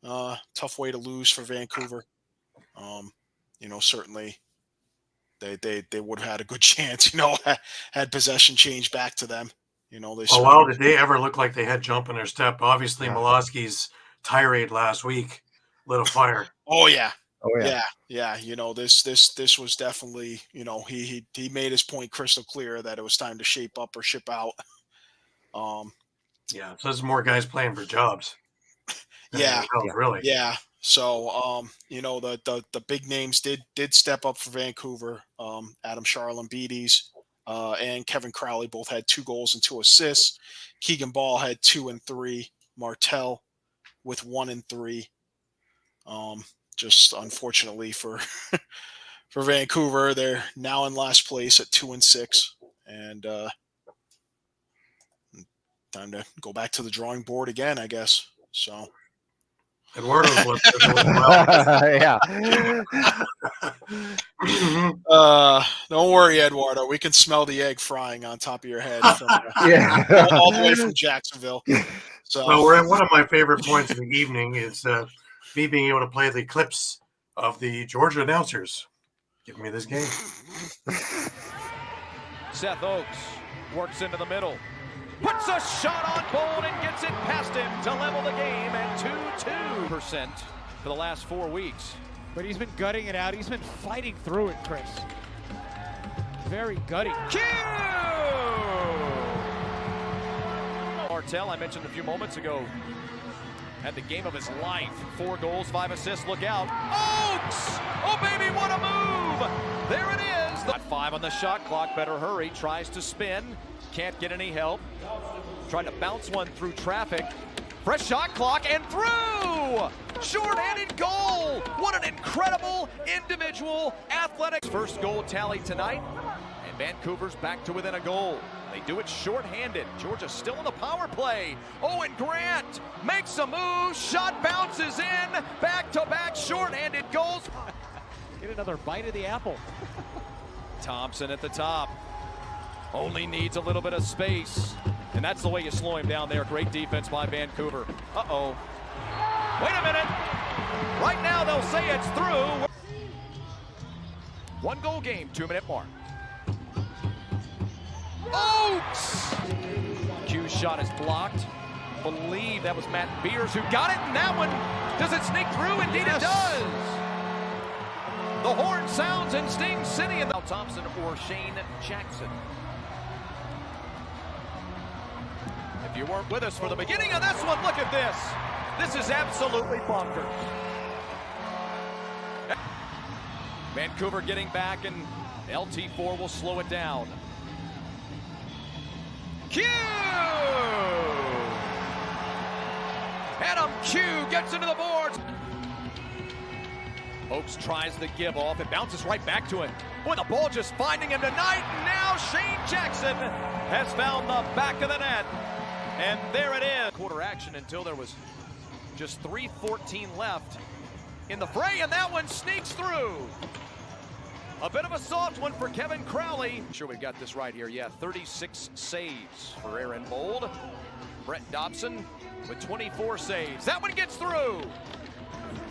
S7: Tough way to lose for Vancouver. You know, certainly they would have had a good chance, you know, had possession changed back to them. You know, they
S1: did they ever look like they had jump in their step? Obviously, Molosky's tirade last week lit a fire.
S7: Oh yeah. Yeah. You know, this was definitely, you know, he made his point crystal clear that it was time to shape up or ship out.
S1: Yeah, so there's more guys playing for jobs. Really.
S7: Yeah. So you know, the big names did step up for Vancouver. Adam Charlambides and Kevin Crowley both had 2 goals and 2 assists. Keegan Ball had 2 and 3. Martell with 1 and 3. Just unfortunately for Vancouver, they're now in last place at 2 and 6, and time to go back to the drawing board again, I guess. So.
S1: Eduardo's left
S2: yeah.
S7: Don't worry, Eduardo. We can smell the egg frying on top of your head from,
S2: yeah.
S7: all the way from Jacksonville. So,
S1: well, we're at one of my favorite points of the evening is me being able to play the clips of the Georgia announcers. Give me this game.
S16: Seth Oaks works into the middle. Puts a shot on Bold and gets it past him to level the game at 2-2% for the last 4 weeks.
S10: But he's been gutting it out. He's been fighting through it, Chris. Very gutty.
S16: Q! Martell, I mentioned a few moments ago, had the game of his life. 4 goals, 5 assists. Look out. Oaks! Oh, baby, what a move! There it is. Got 5 on the shot clock. Better hurry. Tries to spin. Can't get any help. Tried to bounce one through traffic. Fresh shot clock and through! Short-handed goal! What an incredible individual athletic. First goal tally tonight, and Vancouver's back to within a goal. They do it short-handed. Georgia still in the power play. Owen Grant makes a move. Shot bounces in. Back-to-back short-handed goals.
S10: Get another bite of the apple.
S16: Thompson at the top. Only needs a little bit of space. And that's the way you slow him down there. Great defense by Vancouver. Uh-oh. Wait a minute. Right now they'll say it's through. 1-goal game, 2-minute mark. Oaks! Q's shot is blocked. Believe that was Matt Beers who got it, and that one, does it sneak through? Indeed it does. The horn sounds in Sting City, and Thompson or Shane Jackson. If you weren't with us for the beginning of this one, look at this. This is absolutely bonkers. Vancouver getting back, and LT4 will slow it down. Q! Adam Q gets into the boards. Oaks tries the give off. It bounces right back to him. Boy, the ball just finding him tonight. And now Shane Jackson has found the back of the net. And there it is. Quarter action until there was just 3:14 left in the fray. And that one sneaks through. A bit of a soft one for Kevin Crowley. Sure we've got this right here. Yeah, 36 saves for Aaron Bold. Brett Dobson with 24 saves. That one gets through.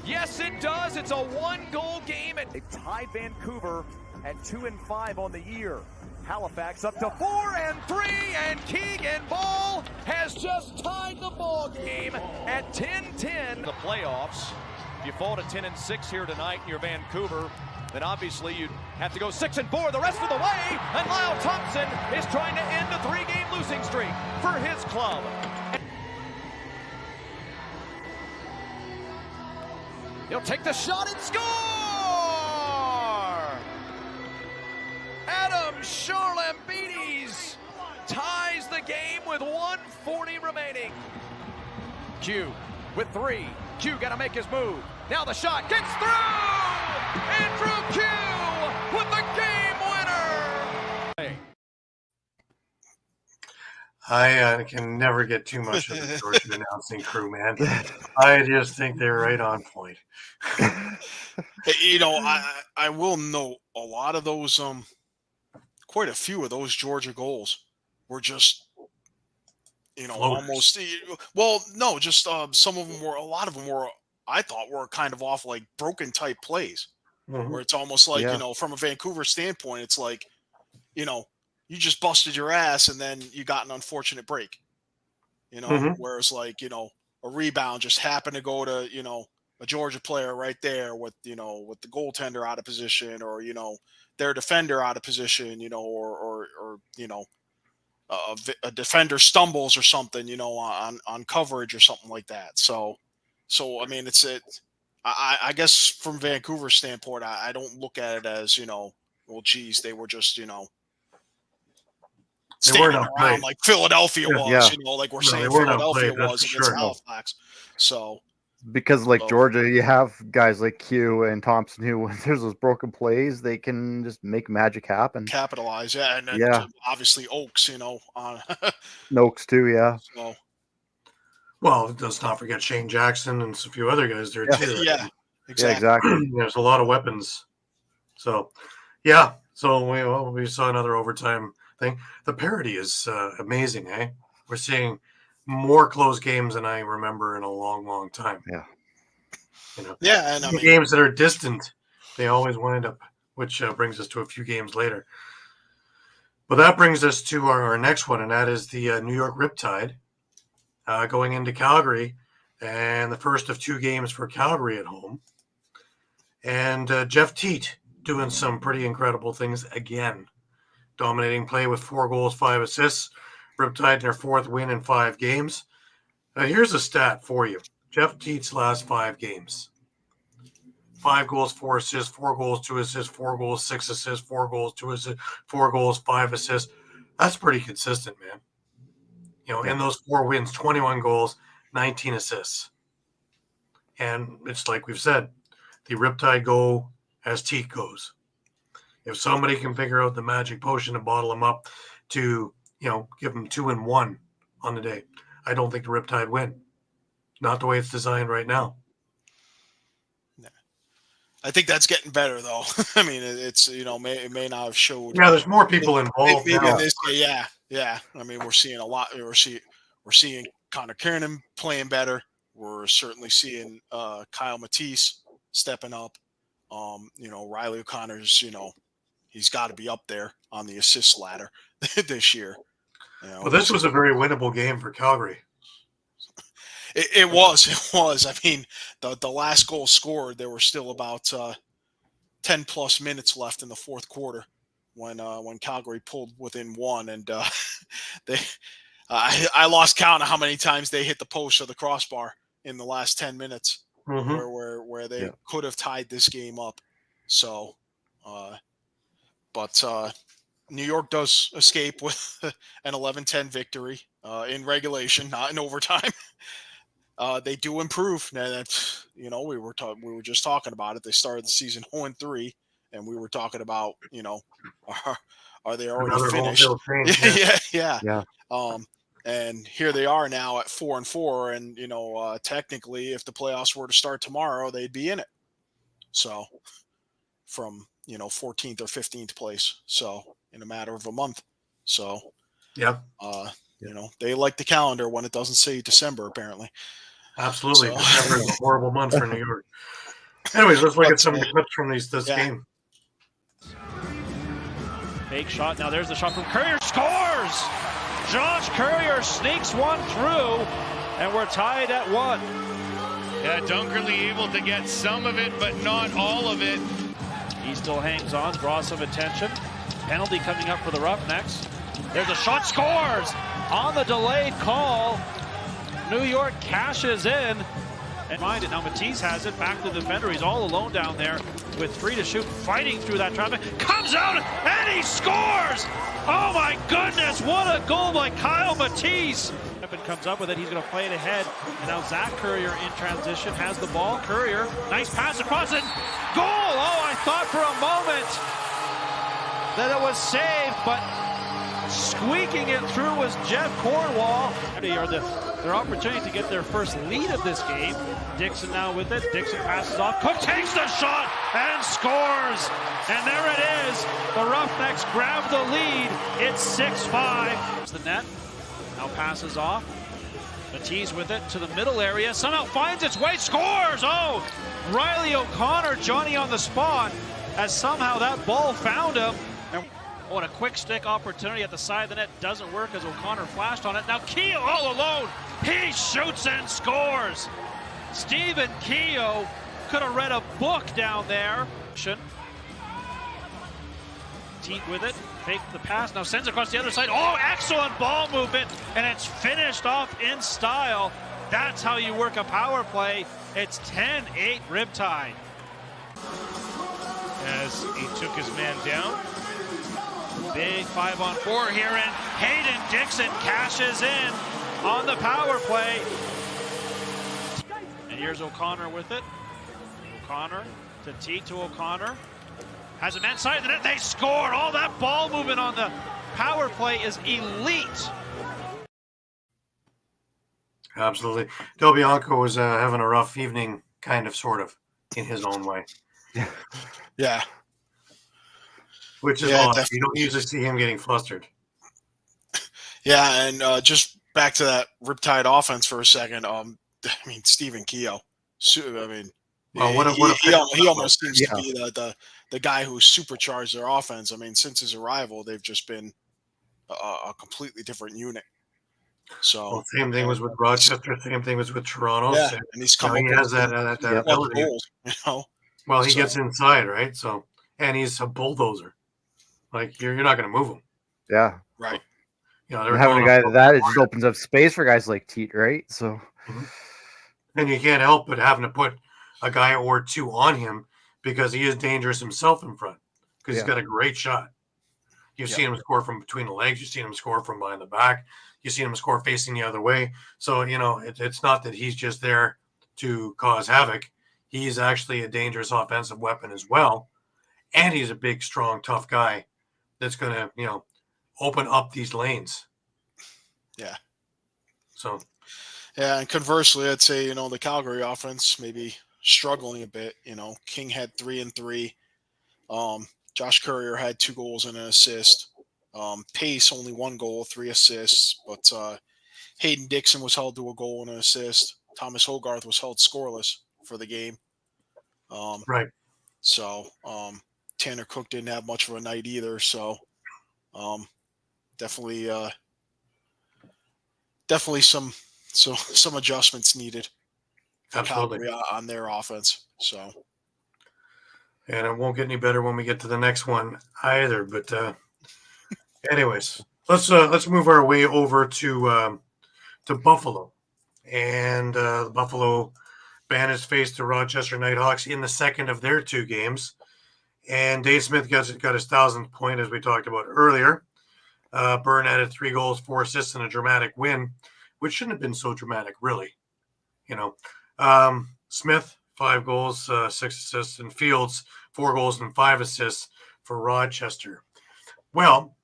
S16: Yes, it does. It's a 1-goal game. They tie Vancouver at 2-5 on the year. Halifax up to 4-3, and Keegan Ball has just tied the ball game at 10-10. The playoffs. If you fall to 10-6 here tonight and you're Vancouver, then obviously you'd have to go 6-4 the rest of the way. And Lyle Thompson is trying to end a 3-game losing streak for his club. He'll take the shot and score! Adam Charlambides ties the game with 1:40 remaining. Q with 3. Q got to make his move. Now the shot gets through! Andrew Q with the game winner!
S1: I can never get too much of the Georgia announcing crew, man. I just think they're right on point.
S7: You know, I will note a lot of those, quite a few of those Georgia goals were just, you know,
S1: Floaters.
S7: almost, well, no, just some of them were, a lot of them were, I thought were kind of off like broken type plays, where it's almost like, you know, from a Vancouver standpoint, it's like, you know, you just busted your ass and then you got an unfortunate break, you know, whereas like, you know, a rebound just happened to go to, you know, a Georgia player right there with, you know, with the goaltender out of position, or, you know, their defender out of position, you know, or you know, a defender stumbles or something, you know, on coverage or something like that. So I mean, I guess from Vancouver's standpoint, I don't look at it as, you know, well, geez, they were just, you know, standing around like Philadelphia was, you know, like we're saying Philadelphia was against Halifax. So
S2: because like Georgia, you have guys like Q and Thompson who, when there's those broken plays, they can just make magic happen.
S7: Capitalize, and obviously Oaks, you know, on
S2: Oaks too, yeah.
S7: So,
S1: well, let's not forget Shane Jackson and a few other guys there too.
S7: Yeah,
S2: exactly.
S1: There's a lot of weapons. So, yeah. So we saw another overtime thing. The parity is amazing, eh? We're seeing more close games than I remember in a long, long time.
S2: Yeah.
S1: You know,
S7: and I mean,
S1: games that are distant, they always wind up, which brings us to a few games later. But that brings us to our next one, and that is the New York Riptide going into Calgary, and the first of 2 games for Calgary at home. And Jeff Teat doing some pretty incredible things again. Dominating play with 4 goals, 5 assists. Riptide in their 4th win in 5 games. Here's a stat for you. Jeff Teat's last 5 games. 5 goals, 4 assists, 4 goals, 2 assists, 4 goals, 6 assists, 4 goals, 2 assists, 4 goals, 5 assists. That's pretty consistent, man. You know, in those 4 wins, 21 goals, 19 assists. And it's like we've said, the Riptide go as Teat goes. If somebody can figure out the magic potion to bottle them up to, you know, give them 2-1 on the day, I don't think the Riptide win. Not the way it's designed right now.
S7: I think that's getting better though. I mean, it's it may not have showed.
S1: Yeah, there's more people involved
S7: Maybe
S1: now.
S7: in this, yeah. I mean, we're seeing a lot. We're seeing Connor Kiernan playing better. We're certainly seeing Kyle Matisse stepping up. Riley O'Connor's, he's got to be up there on the assist ladder this year.
S1: Well, this was a very winnable game for Calgary.
S7: It was. I mean, the last goal scored, there were still about 10 plus minutes left in the fourth quarter when Calgary pulled within one, and I lost count of how many times they hit the post or the crossbar in the last 10 minutes, where they could have tied this game up. So, but New York does escape with an 11-10 victory in regulation, not in overtime. They do improve. Now that's, we were just talking about it. They started the season 0-3, and we were talking about, are they already finished? Yeah. And here they are now at 4-4, and technically, if the playoffs were to start tomorrow, they'd be in it. So, from 14th or 15th place. So, in a matter of a month. So, they like the calendar when it doesn't say December, apparently.
S1: Absolutely. So. December is a horrible month for New York. Anyways, let's look at some of the clips from this game.
S17: Fake shot. Now there's the shot from Courier. Scores! Josh Courier sneaks one through, and we're tied at 1.
S18: Yeah, Dunkerley able to get some of it, but not all of it.
S17: He still hangs on, draws some attention. Penalty coming up for the Roughnecks. There's a shot, scores! On the delayed call, New York cashes in. And mind it, now Matisse has it, back to the defender. He's all alone down there with 3 to shoot, fighting through that traffic. Comes out, and he scores! Oh my goodness, what a goal by Kyle Matisse! And comes up with it, he's going to play it ahead. And now Zach Courier in transition, has the ball. Courier, nice pass across it. Goal! Oh, I thought for a moment that it was saved, but squeaking it through was Jeff Cornwall. Their opportunity to get their first lead of this game. Dixon now with it. Dixon passes off. Cook takes the shot and scores. And there it is. The Roughnecks grab the lead. It's 6-5. The net now passes off. Matisse with it to the middle area. Somehow finds its way. Scores. Oh, Riley O'Connor, Johnny on the spot, as somehow that ball found him. And a quick stick opportunity at the side of the net doesn't work as O'Connor flashed on it. Now Keogh all alone. He shoots and scores. Stephen Keogh could have read a book down there. Teat with it. Fake the pass. Now sends across the other side. Oh, excellent ball movement. And it's finished off in style. That's how you work a power play. It's 10-8 Riptide.
S18: As he took his man down.
S17: Big 5-on-4 here, and Hayden Dixon cashes in on the power play. And here's O'Connor with it. O'Connor to Teat to O'Connor. Has a man side of the net. They score. All that ball movement on the power play is elite.
S1: Absolutely. Del Bianco was having a rough evening, kind of, sort of, in his own way.
S7: Yeah.
S1: Which is odd. You don't usually see him getting flustered.
S7: Yeah, and just back to that Riptide offense for a second. Stephen Keogh. He almost seems to be the guy who supercharged their offense. I mean, since his arrival, they've just been a completely different unit. So
S1: same thing was with Rochester. Same thing was with Toronto.
S7: Yeah, and he's coming.
S1: He has that ability.
S7: Goals,
S1: Well, he gets inside, right? So, and he's a bulldozer. Like you're not going to move him.
S2: Yeah.
S7: Right.
S2: Having a guy that it just opens up space for guys like Teat, right? So,
S1: and you can't help but having to put a guy or two on him because he is dangerous himself in front because he's got a great shot. You've seen him score from between the legs. You've seen him score from behind the back. You've seen him score facing the other way. So, it's not that he's just there to cause havoc. He's actually a dangerous offensive weapon as well. And he's a big, strong, tough guy that's going to, open up these lanes.
S7: Yeah.
S1: So.
S7: Yeah, and conversely, I'd say, the Calgary offense maybe struggling a bit. King had 3 and 3. Josh Courier had 2 goals and an assist. Pace only 1 goal, 3 assists, but Hayden Dixon was held to a goal and an assist. Thomas Hogarth was held scoreless for the game.
S1: Right.
S7: So Tanner Cook didn't have much of a night either. So definitely some adjustments needed for
S1: Absolutely.
S7: Calgary on their offense. So.
S1: And it won't get any better when we get to the next one either. But anyways, let's move our way over to Buffalo, and the Buffalo Bandits faced the Rochester Nighthawks in the second of their 2 games, and Dave Smith got his 1,000th point, as we talked about earlier. Byrne added 3 goals, 4 assists, and a dramatic win, which shouldn't have been so dramatic, really. Smith, 5 goals, 6 assists, and Fields, 4 goals and 5 assists for Rochester. Well,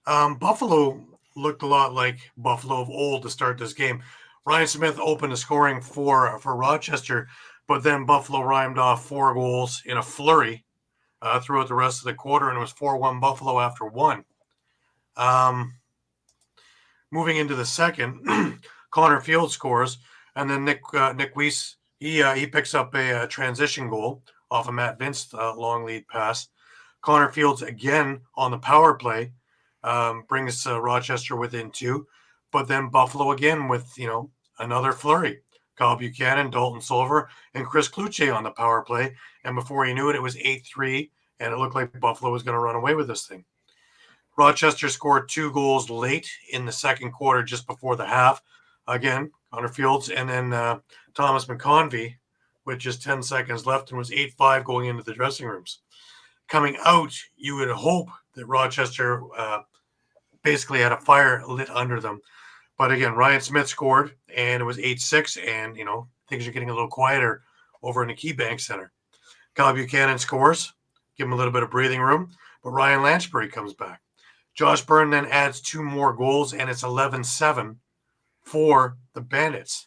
S1: Buffalo looked a lot like Buffalo of old to start this game. Ryan Smith opened the scoring for Rochester, but then Buffalo rhymed off 4 goals in a flurry throughout the rest of the quarter, and it was 4-1 Buffalo after 1. Moving into the second, Connor Fields scores, and then Nick Weiss, he picks up a transition goal off of Matt Vince long lead pass. Connor Fields again on the power play brings Rochester within 2, but then Buffalo again with another flurry. Kyle Buchanan, Dalton Silver, and Chris Kluche on the power play, and before you knew it, it was 8-3, and it looked like Buffalo was going to run away with this thing. Rochester scored 2 goals late in the second quarter, just before the half. Again, Connor Fields, and then Thomas McConvey with just 10 seconds left, and was 8-5 going into the dressing rooms. Coming out, you would hope that Rochester basically had a fire lit under them. But again, Ryan Smith scored, and it was 8-6, and, things are getting a little quieter over in the KeyBank Center. Kyle Buchanan scores, give him a little bit of breathing room, but Ryan Lanchbury comes back. Josh Byrne then adds 2 more goals, and it's 11-7 for the Bandits.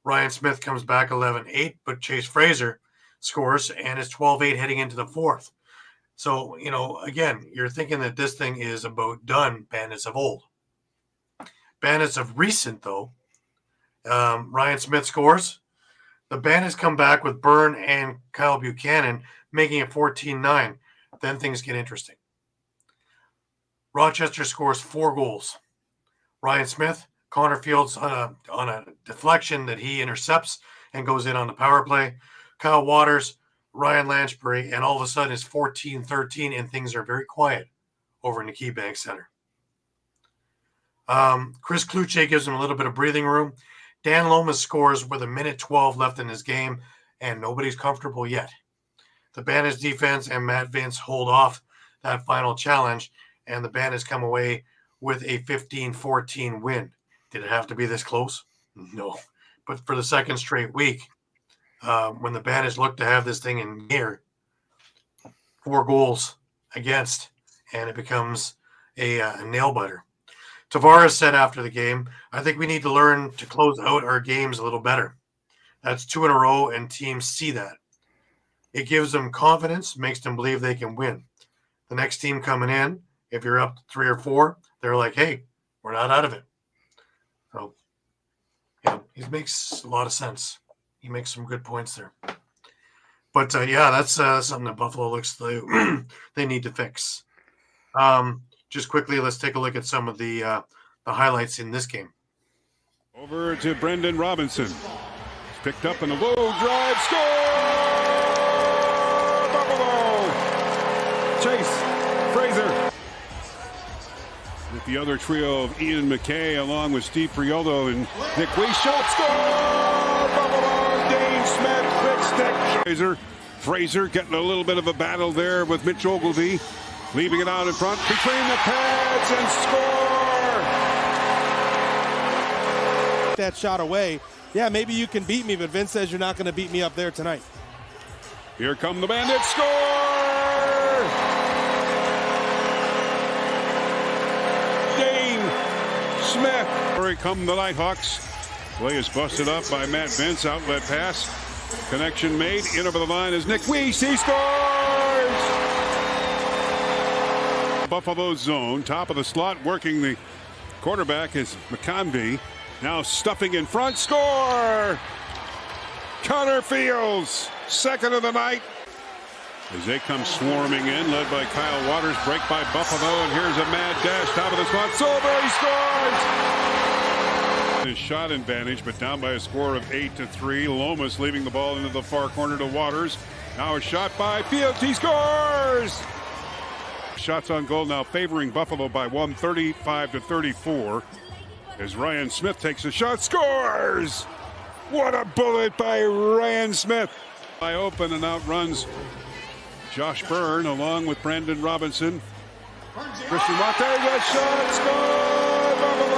S1: Ryan Smith comes back 11-8, but Chase Fraser scores, and it's 12-8 heading into the fourth. So, again, you're thinking that this thing is about done, Bandits of old. Bandits of recent, though, Ryan Smith scores. The Bandits come back with Byrne and Kyle Buchanan, making it 14-9. Then things get interesting. Rochester scores 4 goals. Ryan Smith, Connor Fields on a deflection that he intercepts and goes in on the power play. Kyle Waters, Ryan Lanchbury, and all of a sudden it's 14-13, and things are very quiet over in the KeyBank Center. Chris Kluche gives him a little bit of breathing room. Dan Lomas scores with 1:12 left in his game, and nobody's comfortable yet. The Bandits defense and Matt Vince hold off that final challenge, and the Bandits come away with a 15-14 win. Did it have to be this close? No. But for the second straight week, when the Bandits look to have this thing in gear, 4 goals against, and it becomes a nail-biter. Tavares said after the game, I think we need to learn to close out our games a little better. That's 2 in a row, and teams see that. It gives them confidence, makes them believe they can win. The next team coming in, if you're up 3 or 4, they're like, hey, we're not out of it. So, it makes a lot of sense. He makes some good points there. But, that's something that Buffalo looks like they need to fix. Just quickly, let's take a look at some of the highlights in this game.
S19: Over to Brendan Robinson. He's picked up in a low drive. Score! Buffalo! Chase Fraser. With the other trio of Ian McKay along with Steve Priolo and Nick Weiss. Shot score! Buffalo! Dane Smith, quick stick. Fraser getting a little bit of a battle there with Mitch Ogilvie. Leaving it out in front between the pads and score!
S20: That shot away. Yeah, maybe you can beat me, but Vince says you're not going to beat me up there tonight.
S19: Here come the Bandits. Score! Dane Smith. Here come the Nighthawks. Play is busted up by Matt Vince. Outlet pass. Connection made. In over the line is Nick Weiss. He scores! Buffalo zone. Top of the slot. Working the quarterback is McConvey. Now stuffing in front. Score! Connor Fields. Second of the night. As they come swarming in, led by Kyle Waters. Break by Buffalo. And here's a mad dash. Top of the slot. Silver. He scores! His shot advantage, but down by a score of 8-3. Lomas leaving the ball into the far corner to Waters. Now a shot by Fields. He scores! Shots on goal now favoring Buffalo by 135-34. As Ryan Smith takes a shot, scores! What a bullet by Ryan Smith! By open and outruns Josh Byrne along with Brandon Robinson. Christian Montez, a shot, score! Buffalo!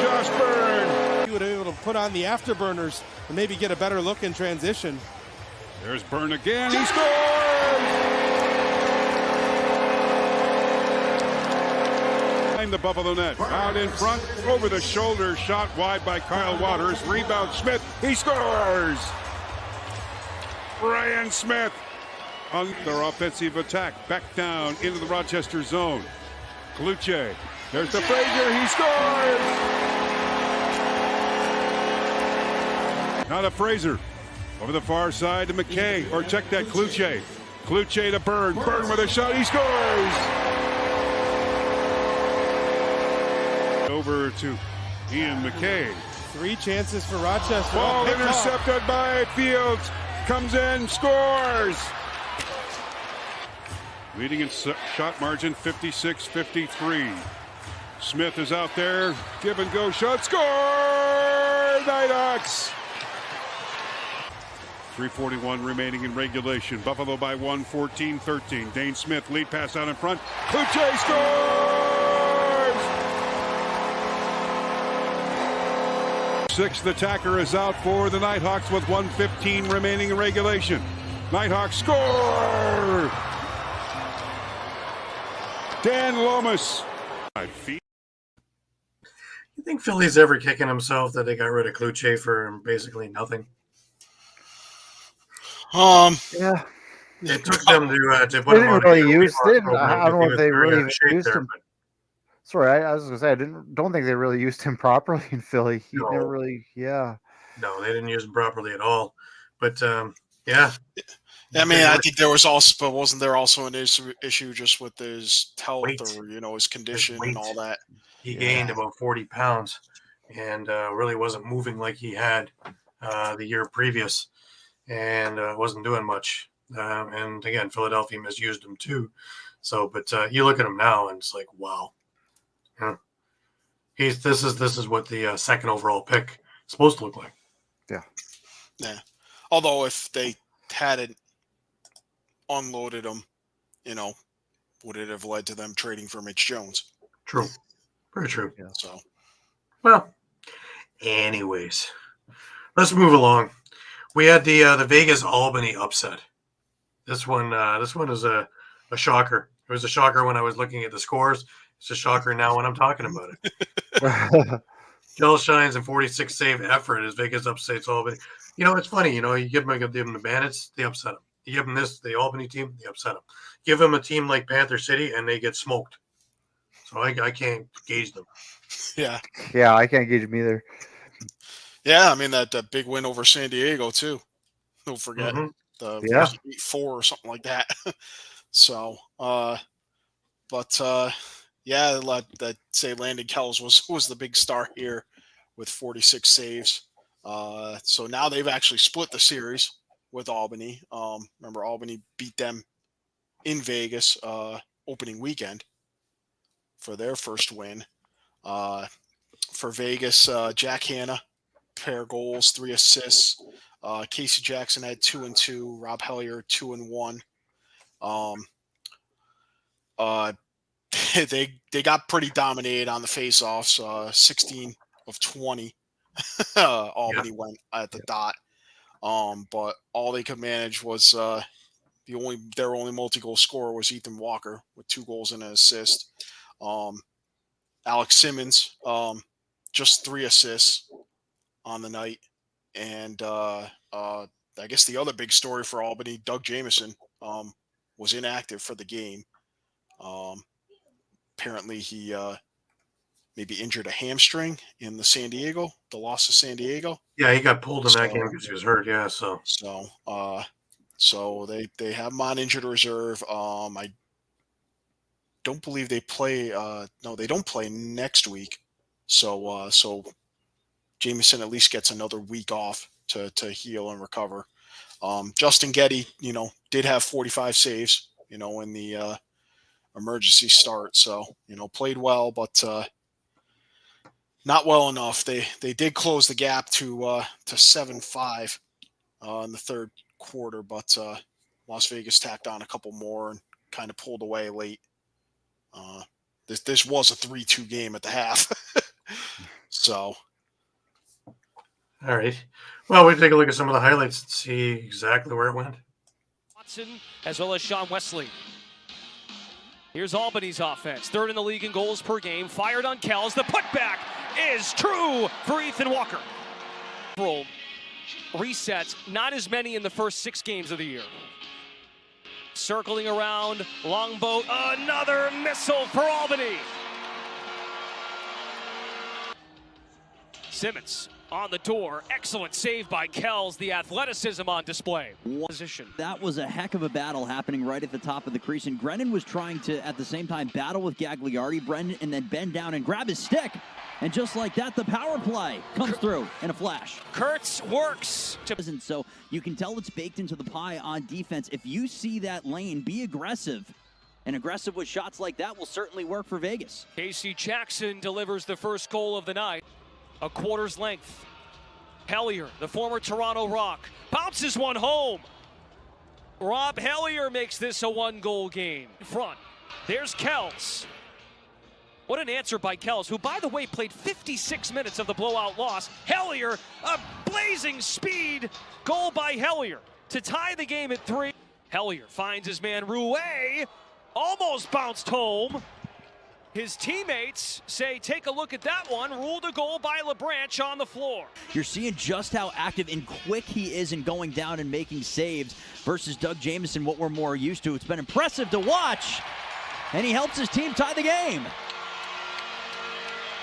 S19: Josh Byrne.
S20: He would have been able to put on the afterburners and maybe get a better look in transition.
S19: There's Byrne again. He scores! The Buffalo net. Out in front, over the shoulder, shot wide by Kyle Waters. Rebound Smith. He scores! Ryan Smith on their offensive attack. Back down into the Rochester zone. Kluche. There's the Frazier. He scores! Now to Fraser. Over the far side to McKay. Or check that, Kluche. Kluche to Byrne. Byrne with a shot. He scores! Over to Ian McKay.
S20: 3 chances for Rochester.
S19: Ball intercepted by Fields. Comes in, scores! Leading in shot margin 56-53. Smith is out there. Give and go shot. Score! Nighthawks! 3:41 remaining in regulation. Buffalo by 1, 14-13. Dane Smith lead pass out in front. Kluche scores! Sixth attacker is out for the Nighthawks with 1:15 remaining in regulation. Nighthawks score! Dan Lomas.
S1: You think Philly's ever kicking himself that they got rid of Kluche for basically nothing?
S2: Yeah.
S1: It took them to
S2: They
S1: put him
S2: didn't
S1: on
S2: really
S1: a
S2: use.
S1: rehab
S2: Didn't,
S1: program
S2: I don't know
S1: because
S2: if they
S1: he was very
S2: really
S1: out of shape
S2: used
S1: there,
S2: him.
S1: but
S2: Sorry, I was gonna say I don't think they really used him properly in Philly. He
S1: No.
S2: never really, yeah.
S1: no, they didn't use him properly at all. But yeah,
S7: I mean, I think there was also, but wasn't there also an issue just with his health
S1: Weight.
S7: or his condition and all that?
S1: he gained about 40 pounds and really wasn't moving like he had the year previous, and wasn't doing much. And again, Philadelphia misused him too. So, but you look at him now, and it's like, wow. Yeah. This is what the second overall pick is supposed to look like.
S7: Yeah. Although if they hadn't unloaded him, would it have led to them trading for Mitch Jones?
S1: True. Very true.
S2: Yeah.
S7: So,
S1: well, anyways, let's move along. We had the Vegas Albany upset. This one is a shocker. It was a shocker when I was looking at the scores. It's a shocker now when I'm talking about it. Gel Shines and 46 save effort as Vegas upsets Albany. It's funny. You give them the Bandits, they upset them. You give them the Albany team, they upset them. Give them a team like Panther City, and they get smoked. So I can't gauge them.
S7: yeah.
S2: Yeah, I can't gauge him either.
S7: Yeah, I mean, that big win over San Diego, too. Don't forget.
S1: Mhm.
S2: Yeah.
S7: 4 or something like that. So, yeah, that say Landon Kells was the big star here with 46 saves. So now they've actually split the series with Albany. Remember, Albany beat them in Vegas opening weekend for their first win. For Vegas, Jack Hanna, pair goals, 3 assists. Casey Jackson had 2 and 2. Rob Hellier 2 and 1. They got pretty dominated on the faceoffs. 16 of 20. Albany went at the dot. But all they could manage was their only multi-goal scorer was Ethan Walker with 2 goals and an assist. Alex Simmons, just 3 assists on the night. And I guess the other big story for Albany, Doug Jamieson, was inactive for the game. Apparently he maybe injured a hamstring in the loss of San Diego.
S1: Yeah, he got pulled in that game because he was hurt. Yeah,
S7: so they have him on injured reserve. I don't believe they play. No, they don't play next week. So Jamieson at least gets another week off to heal and recover. Justin Getty, did have 45 saves, in the emergency start. So, played well, but not well enough. They did close the gap to 7-5 in the third quarter, but Las Vegas tacked on a couple more and kind of pulled away late. This was a 3-2 game at the half. So.
S1: All right. Well, we'll take a look at some of the highlights and see exactly where it went.
S21: Watson as well as Sean Wesley. Here's Albany's offense. Third in the league in goals per game. Fired on Kells. The putback is true for Ethan Walker. Resets, not as many in the first 6 games of the year. Circling around, Longboat, another missile for Albany. Simmons on the door. Excellent save by Kells. The athleticism on display. Position.
S22: That was a heck of a battle happening right at the top of the crease. And Grennan was trying to, at the same time, battle with Gagliardi, Brendan, and then bend down and grab his stick. And just like that, the power play comes through in a flash.
S21: Kurtz works.
S22: So you can tell it's baked into the pie on defense. If you see that lane, be aggressive. And aggressive with shots like that will certainly work for Vegas.
S21: Casey Jackson delivers the first goal of the night. A quarter's length. Hellier, the former Toronto Rock, bounces one home. Rob Hellier makes this a 1-goal game. In front, there's Kells. What an answer by Kells, who, by the way, played 56 minutes of the blowout loss. Hellier, a blazing speed goal by Hellier to tie the game at 3. Hellier finds his man Rouet, almost bounced home. His teammates say, take a look at that one. Ruled a goal by LeBranch on the floor.
S22: You're seeing just how active and quick he is in going down and making saves versus Doug Jamieson, what we're more used to. It's been impressive to watch, and he helps his team tie the game.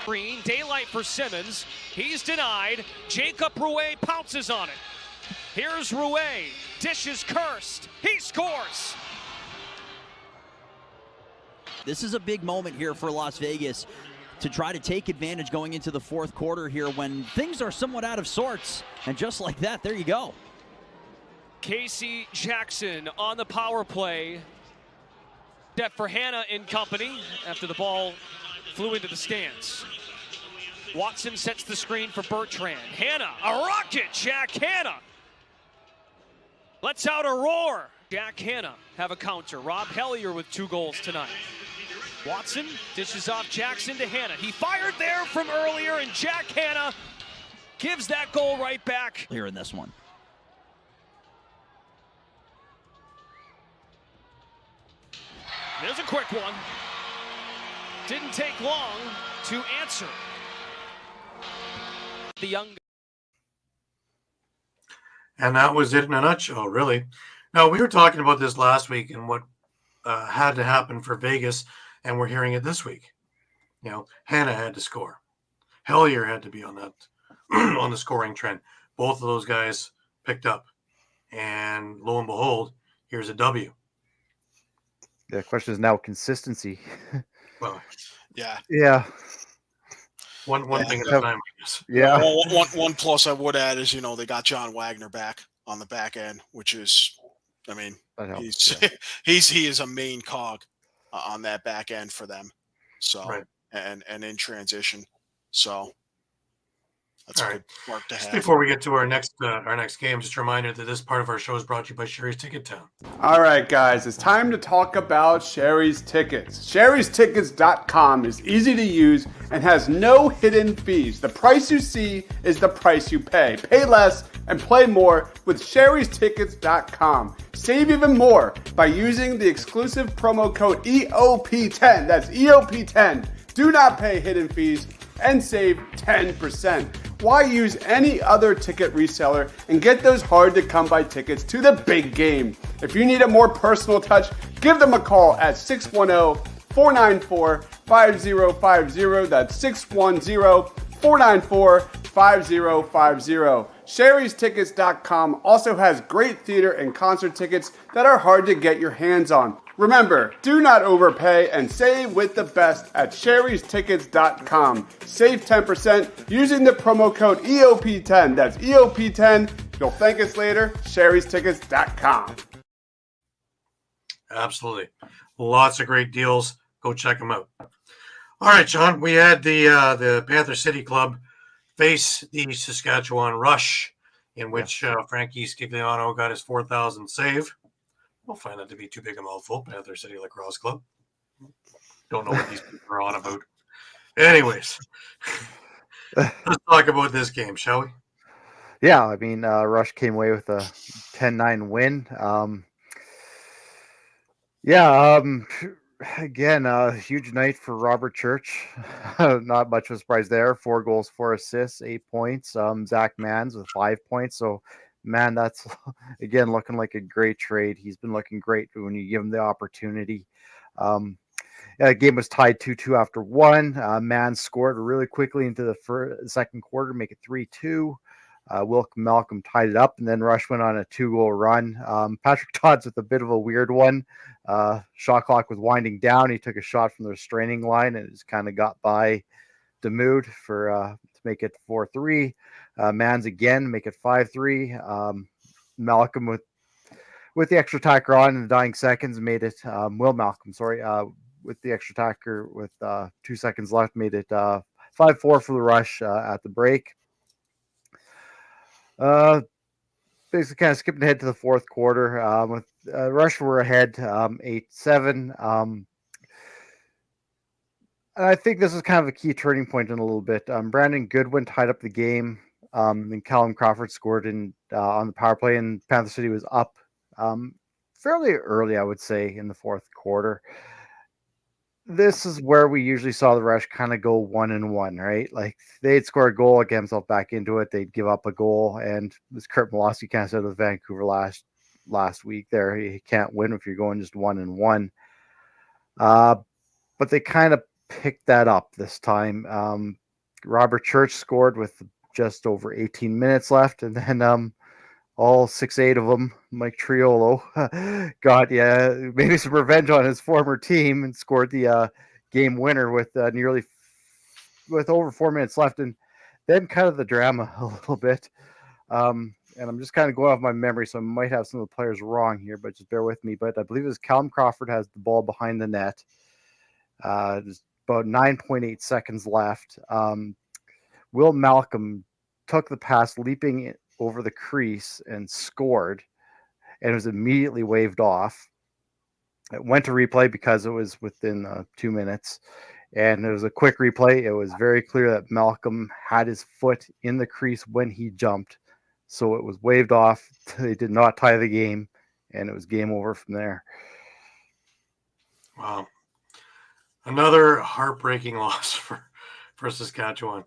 S21: Green, daylight for Simmons. He's denied. Jacob Rouet pounces on it. Here's Rouet. Dish is cursed. He scores.
S22: This is a big moment here for Las Vegas to try to take advantage going into the fourth quarter here when things are somewhat out of sorts. And just like that, there you go.
S21: Casey Jackson on the power play. Step for Hannah and company after the ball flew into the stands. Watson sets the screen for Bertrand. Hannah, a rocket, Jack Hannah. Lets out a roar. Jack Hannah have a counter. Rob Hellier with 2 goals tonight. Watson dishes off Jackson to Hannah. He fired there from earlier, and Jack Hannah gives that goal right back.
S22: Here in this one.
S21: There's a quick one. Didn't take long to answer. The young.
S1: And that was it in a nutshell, really. Now, we were talking about this last week and what had to happen for Vegas, and we're hearing it this week. Hannah had to score. Hellier had to be on that on the scoring trend. Both of those guys picked up. And lo and behold, here's a W.
S2: The question is now consistency.
S1: Well,
S7: yeah.
S2: Yeah.
S1: One thing at a time, I guess.
S2: Yeah.
S7: Well, one plus I would add is, they got John Wagner back on the back end, which is, he is a main cog on that back end for them. So,
S1: right.
S7: and in transition. So that's
S1: all
S7: a
S1: right.
S7: good work to have.
S1: Before we get to our next game, just a reminder that this part of our show is brought to you by Sherry's Ticket Town.
S4: All right, guys, it's time to talk about Sherry's Tickets. Sherry'sTickets.com is easy to use and has no hidden fees. The price you see is the price you pay. Pay less and play more with Sherry'sTickets.com. Save even more by using the exclusive promo code EOP10. That's EOP10. Do not pay hidden fees and save 10%. why use any other ticket reseller and get those hard-to-come-by tickets to the big game? If you need a more personal touch, give them a call at 610-494-5050. That's 610-494-5050. Sherry'sTickets.com also has great theater and concert tickets that are hard to get your hands on. Remember, do not overpay and save with the best at Sherry'sTickets.com. Save 10% using the promo code EOP10. That's EOP10. You'll thank us later. Sherry'sTickets.com.
S1: Absolutely. Lots of great deals. Go check them out. All right, Shawn, we had the Panther City Club face the Saskatchewan Rush, in which Frankie Scigliano got his 4,000 save. I'll find that to be too big a mouthful. Panther City Lacrosse Club. Don't know what these people are on about. Anyways, let's talk about this game, shall we?
S2: Yeah, I mean, Rush came away with a 10-9 win. Again, a huge night for Robert Church. Not much of a surprise there. 4 goals, 4 assists, 8 points. Zach Mans with 5 points. So, man, that's, again, looking like a great trade. He's been looking great when you give him the opportunity. The game was tied 2-2 after 1. Mans scored really quickly into the second quarter, make it 3-2. Malcolm tied it up, and then Rush went on a 2-goal run. Patrick Todd's with a bit of a weird one. Shot clock was winding down. He took a shot from the restraining line, and it just kind of got by Demude to make it 4-3. Mans again make it 5-3. Malcolm with the extra tacker on in the dying seconds made it. Will Malcolm, with the extra tacker with 2 seconds left, made it 5-4 for the Rush at the break. Basically kind of skipping ahead to the fourth quarter. With Rush were ahead 8-7. And I think this is kind of a key turning point in a little bit. Brandon Goodwin tied up the game. Then Callum Crawford scored on the power play, and Panther City was up fairly early, I would say, in the fourth quarter. This is where we usually saw the Rush kind of go 1-1, right? Like they'd score a goal, get themselves back into it, they'd give up a goal, and as Kurt Malosky kind of said with Vancouver last week, there you can't win if you're going just 1-1. But they kind of picked that up this time. Robert Church scored with just over 18 minutes left, and then all 6-8 of them, Mike Triolo got maybe some revenge on his former team and scored the game winner with over 4 minutes left, and then kind of the drama a little bit. And I'm just kind of going off my memory, so I might have some of the players wrong here, but just bear with me. But I believe it was Callum Crawford has the ball behind the net. There's about 9.8 seconds left. Will Malcolm took the pass, leaping over the crease, and scored, and it was immediately waved off. It went to replay because it was within 2 minutes, and it was a quick replay. It was very clear that Malcolm had his foot in the crease when he jumped, so it was waved off. They did not tie the game, and it was game over from there.
S1: Wow. Another heartbreaking loss for Saskatchewan.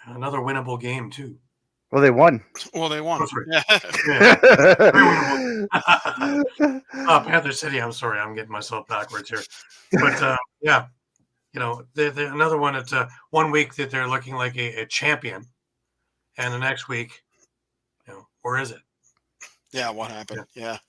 S1: Another winnable game, too.
S2: Well, they won.
S1: Panther City. I'm sorry, I'm getting myself backwards here. But another one. It's 1 week that they're looking like a champion, and the next week, where is it?
S7: Yeah, what happened? Yeah.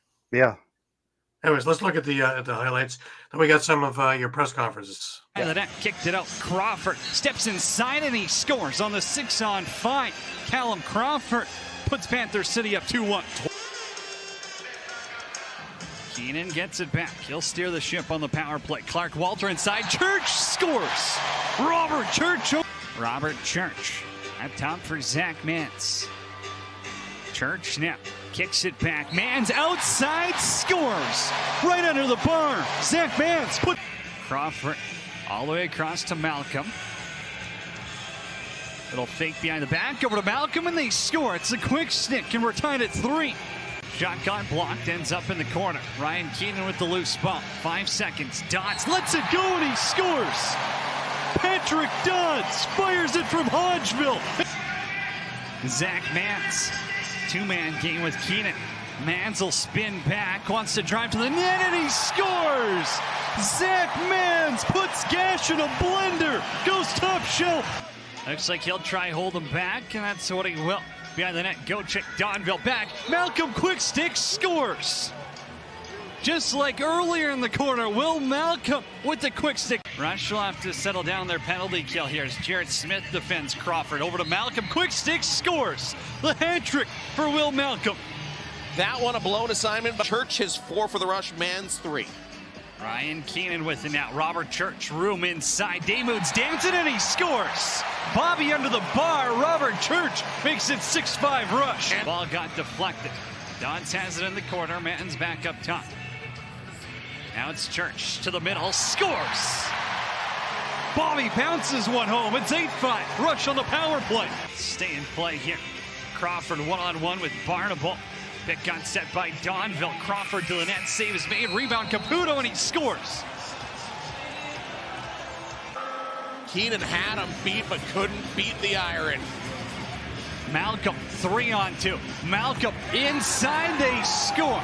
S1: Anyways, let's look at the highlights. Then we got some of your press conferences.
S5: The net kicked it out. Crawford steps inside and he scores on the 6-on-5. Callum Crawford puts Panther City up 2-1. Keenan gets it back. He'll steer the ship on the power play. Clark Walter inside. Church scores. Robert Church at top for Zach Mans. Church now kicks it back. Mans outside, scores right under the bar. Zach Mans put Crawford all the way across to Malcolm. It'll fake behind the back, over to Malcolm, and they score. It's a quick stick, and we're tied at 3. Shot got blocked, ends up in the corner. Ryan Keenan with the loose ball. 5 seconds. Dodds lets it go, and he scores. Patrick Dodds fires it from Hodgeville. Zach Mans. Two-man game with Keenan. Mans will spin back, wants to drive to the net, and he scores! Zach Mans puts Gash in a blender, goes top shelf. Looks like he'll try hold him back, and that's what he will. Behind the net, Kostiuk, Donville back. Malcolm Quickstick scores! Just like earlier in the corner, Will Malcolm with the quick stick. Rush will have to settle down their penalty kill here as Jared Smith defends Crawford. Over to Malcolm, quick stick, scores! The hat trick for Will Malcolm.
S9: That one a blown assignment, but Church has 4 for the Rush, Mans 3.
S5: Ryan Keenan with it now. Robert Church, room inside. Damood's dancing and he scores! Bobby under the bar. Robert Church makes it 6-5 Rush. Ball got deflected. Dons has it in the corner. Mans back up top. Now it's Church to the middle, scores! Bobby bounces one home, it's 8-5, Rush on the power play. Stay in play here. Crawford one-on-one with Barnable. Pick got set by Donville. Crawford to the net, save is made, rebound Caputo, and he scores.
S9: Keenan had him beat, but couldn't beat the iron.
S5: Malcolm, 3-on-2. Malcolm inside, they score.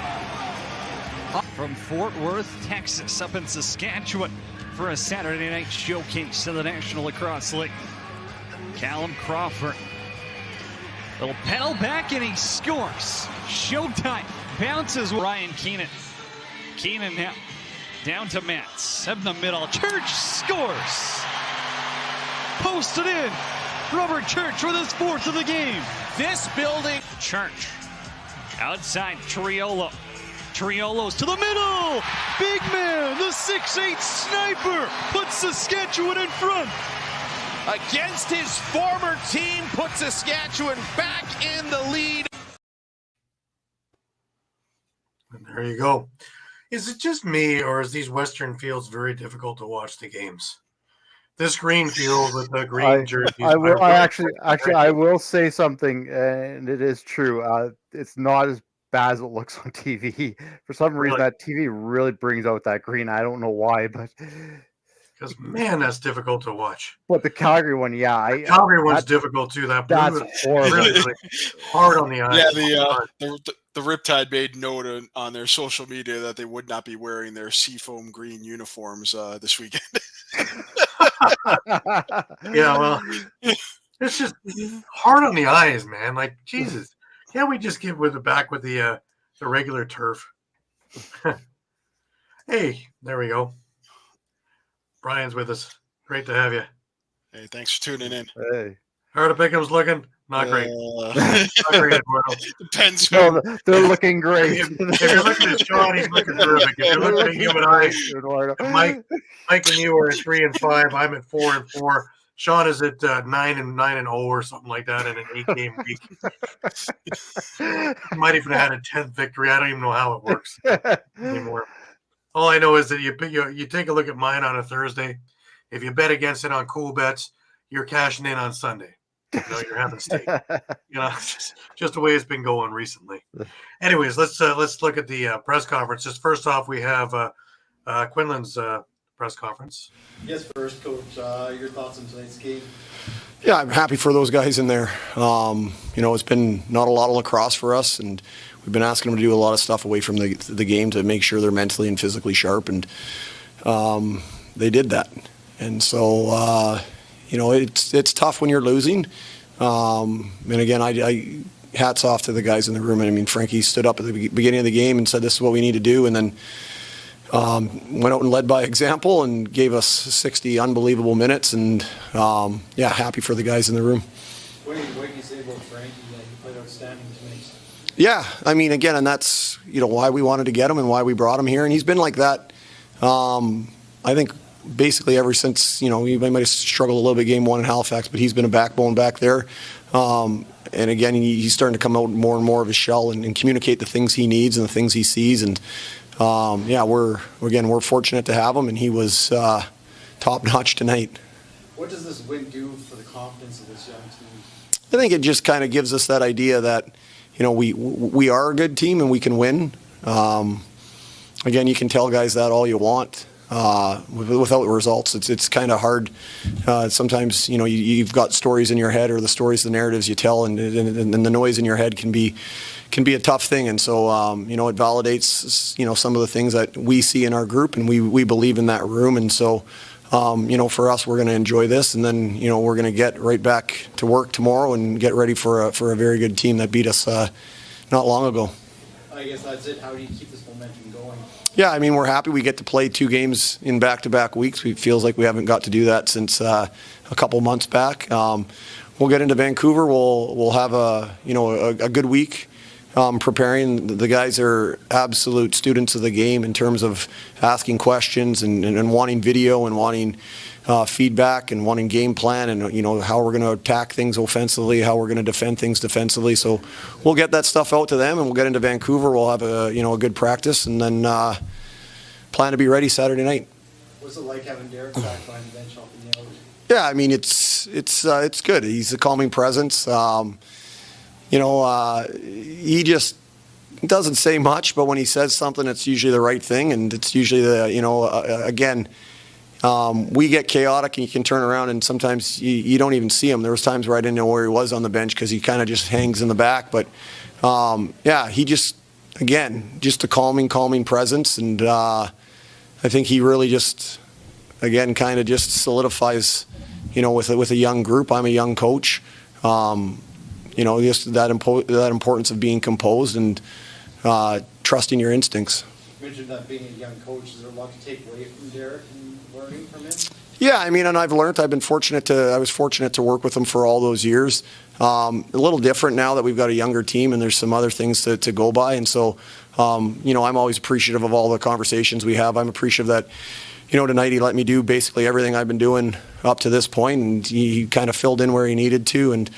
S5: From Fort Worth, Texas, up in Saskatchewan for a Saturday night showcase of the National Lacrosse League. Callum Crawford. Little pedal back and he scores. Showtime. Bounces Ryan Keenan. Keenan now down to Mats. Up in the middle. Church scores. Posted in. Robert Church with his 4th of the game.
S9: This building.
S5: Church. Outside Triolo. Triolo's to the middle! Big man, the 6'8 sniper, puts Saskatchewan in front.
S9: Against his former team, puts Saskatchewan back in the lead.
S1: And there you go. Is it just me, or is these Western fields very difficult to watch the games? This green field with the green jersey.
S2: I will say something, and it is true. It's not as bad as it looks on TV. For some reason, that TV really brings out that green. I don't know why, but
S1: because man, that's difficult to watch.
S2: But the Calgary one, yeah,
S1: the Calgary one's difficult too. That blue
S2: that's horrible.
S1: Really hard on the eyes.
S7: Yeah, the Riptide made note on their social media that they would not be wearing their seafoam green uniforms this weekend.
S1: Yeah, well, it's just hard on the eyes, man. Like Jesus. Can't we just get back with the regular turf? Hey, there we go. Brian's with us. Great to have you.
S7: Hey, thanks for tuning in.
S2: Hey.
S1: How are the Pickham's looking? Not great. Not great, Eduardo.
S7: Depends.
S2: No, they're looking great.
S1: If you're looking at Shawn, he's looking terrific. If you're looking at you and I, Mike and you are at 3-5. I'm at 4-4. Shawn is at 9-0 or something like that in an 8-game week. He might even have had a 10th victory. I don't even know how it works anymore. All I know is that you take a look at mine on a Thursday. If you bet against it on Cool Bets, you're cashing in on Sunday. You're having steak. Just the way it's been going recently. Anyways, let's look at the press conference. Just first off, we have Quinlan's press conference.
S3: Yes, first, Coach, your thoughts on tonight's game?
S6: Yeah, I'm happy for those guys in there. It's been not a lot of lacrosse for us, and we've been asking them to do a lot of stuff away from the game to make sure they're mentally and physically sharp, and they did that. And so, it's tough when you're losing. And again, I hats off to the guys in the room. And I mean, Frankie stood up at the beginning of the game and said, "This is what we need to do," and then went out and led by example and gave us 60 unbelievable minutes. And happy for the guys in the room.
S3: What do you say about Frankie? He played outstanding tonight.
S6: Yeah, I mean, again, and that's why we wanted to get him and why we brought him here. And he's been like that. I think basically ever since he might have struggled a little bit game one in Halifax, but he's been a backbone back there. And again, he's starting to come out more and more of his shell and communicate the things he needs and the things he sees. And we're fortunate to have him, and he was top notch tonight.
S3: What does this win do for the confidence of this young team?
S6: I think it just kind of gives us that idea that we are a good team and we can win. Again, you can tell guys that all you want. without results. It's kind of hard. Sometimes, you've got stories in your head, or the stories, the narratives you tell, and the noise in your head can be a tough thing. And so, it validates, some of the things that we see in our group, and we believe in that room. And so, for us, we're going to enjoy this, and then, we're going to get right back to work tomorrow and get ready for a very good team that beat us not long ago.
S11: I guess that's it. How do you keep this momentum going?
S6: Yeah, I mean, we're happy we get to play 2 games in back-to-back weeks. It feels like we haven't got to do that since a couple months back. We'll get into Vancouver. We'll have a good week preparing. The guys are absolute students of the game in terms of asking questions and wanting video and wanting feedback and wanting game plan and how we're going to attack things offensively, how we're going to defend things defensively. So we'll get that stuff out to them, and we'll get into Vancouver. We'll have a good practice, and then plan to be ready Saturday night.
S11: What's it like having Derek back behind the bench helping you out?
S6: Yeah, I mean it's good. He's a calming presence. He just doesn't say much, but when he says something, it's usually the right thing, and it's usually again. We get chaotic, and you can turn around, and sometimes you don't even see him. There was times where I didn't know where he was on the bench because he kind of just hangs in the back. But he just a calming presence, and I think he really just kind of just solidifies, with a young group. I'm a young coach, just that importance of being composed and trusting your instincts.
S11: You mentioned that being a young coach, is there a lot to take away from Derek? Learning from him?
S6: Yeah, I mean, and I've learned. I was fortunate to work with him for all those years. A little different now that we've got a younger team, and there's some other things to go by. And so, I'm always appreciative of all the conversations we have. I'm appreciative that, tonight he let me do basically everything I've been doing up to this point, and he kind of filled in where he needed to. And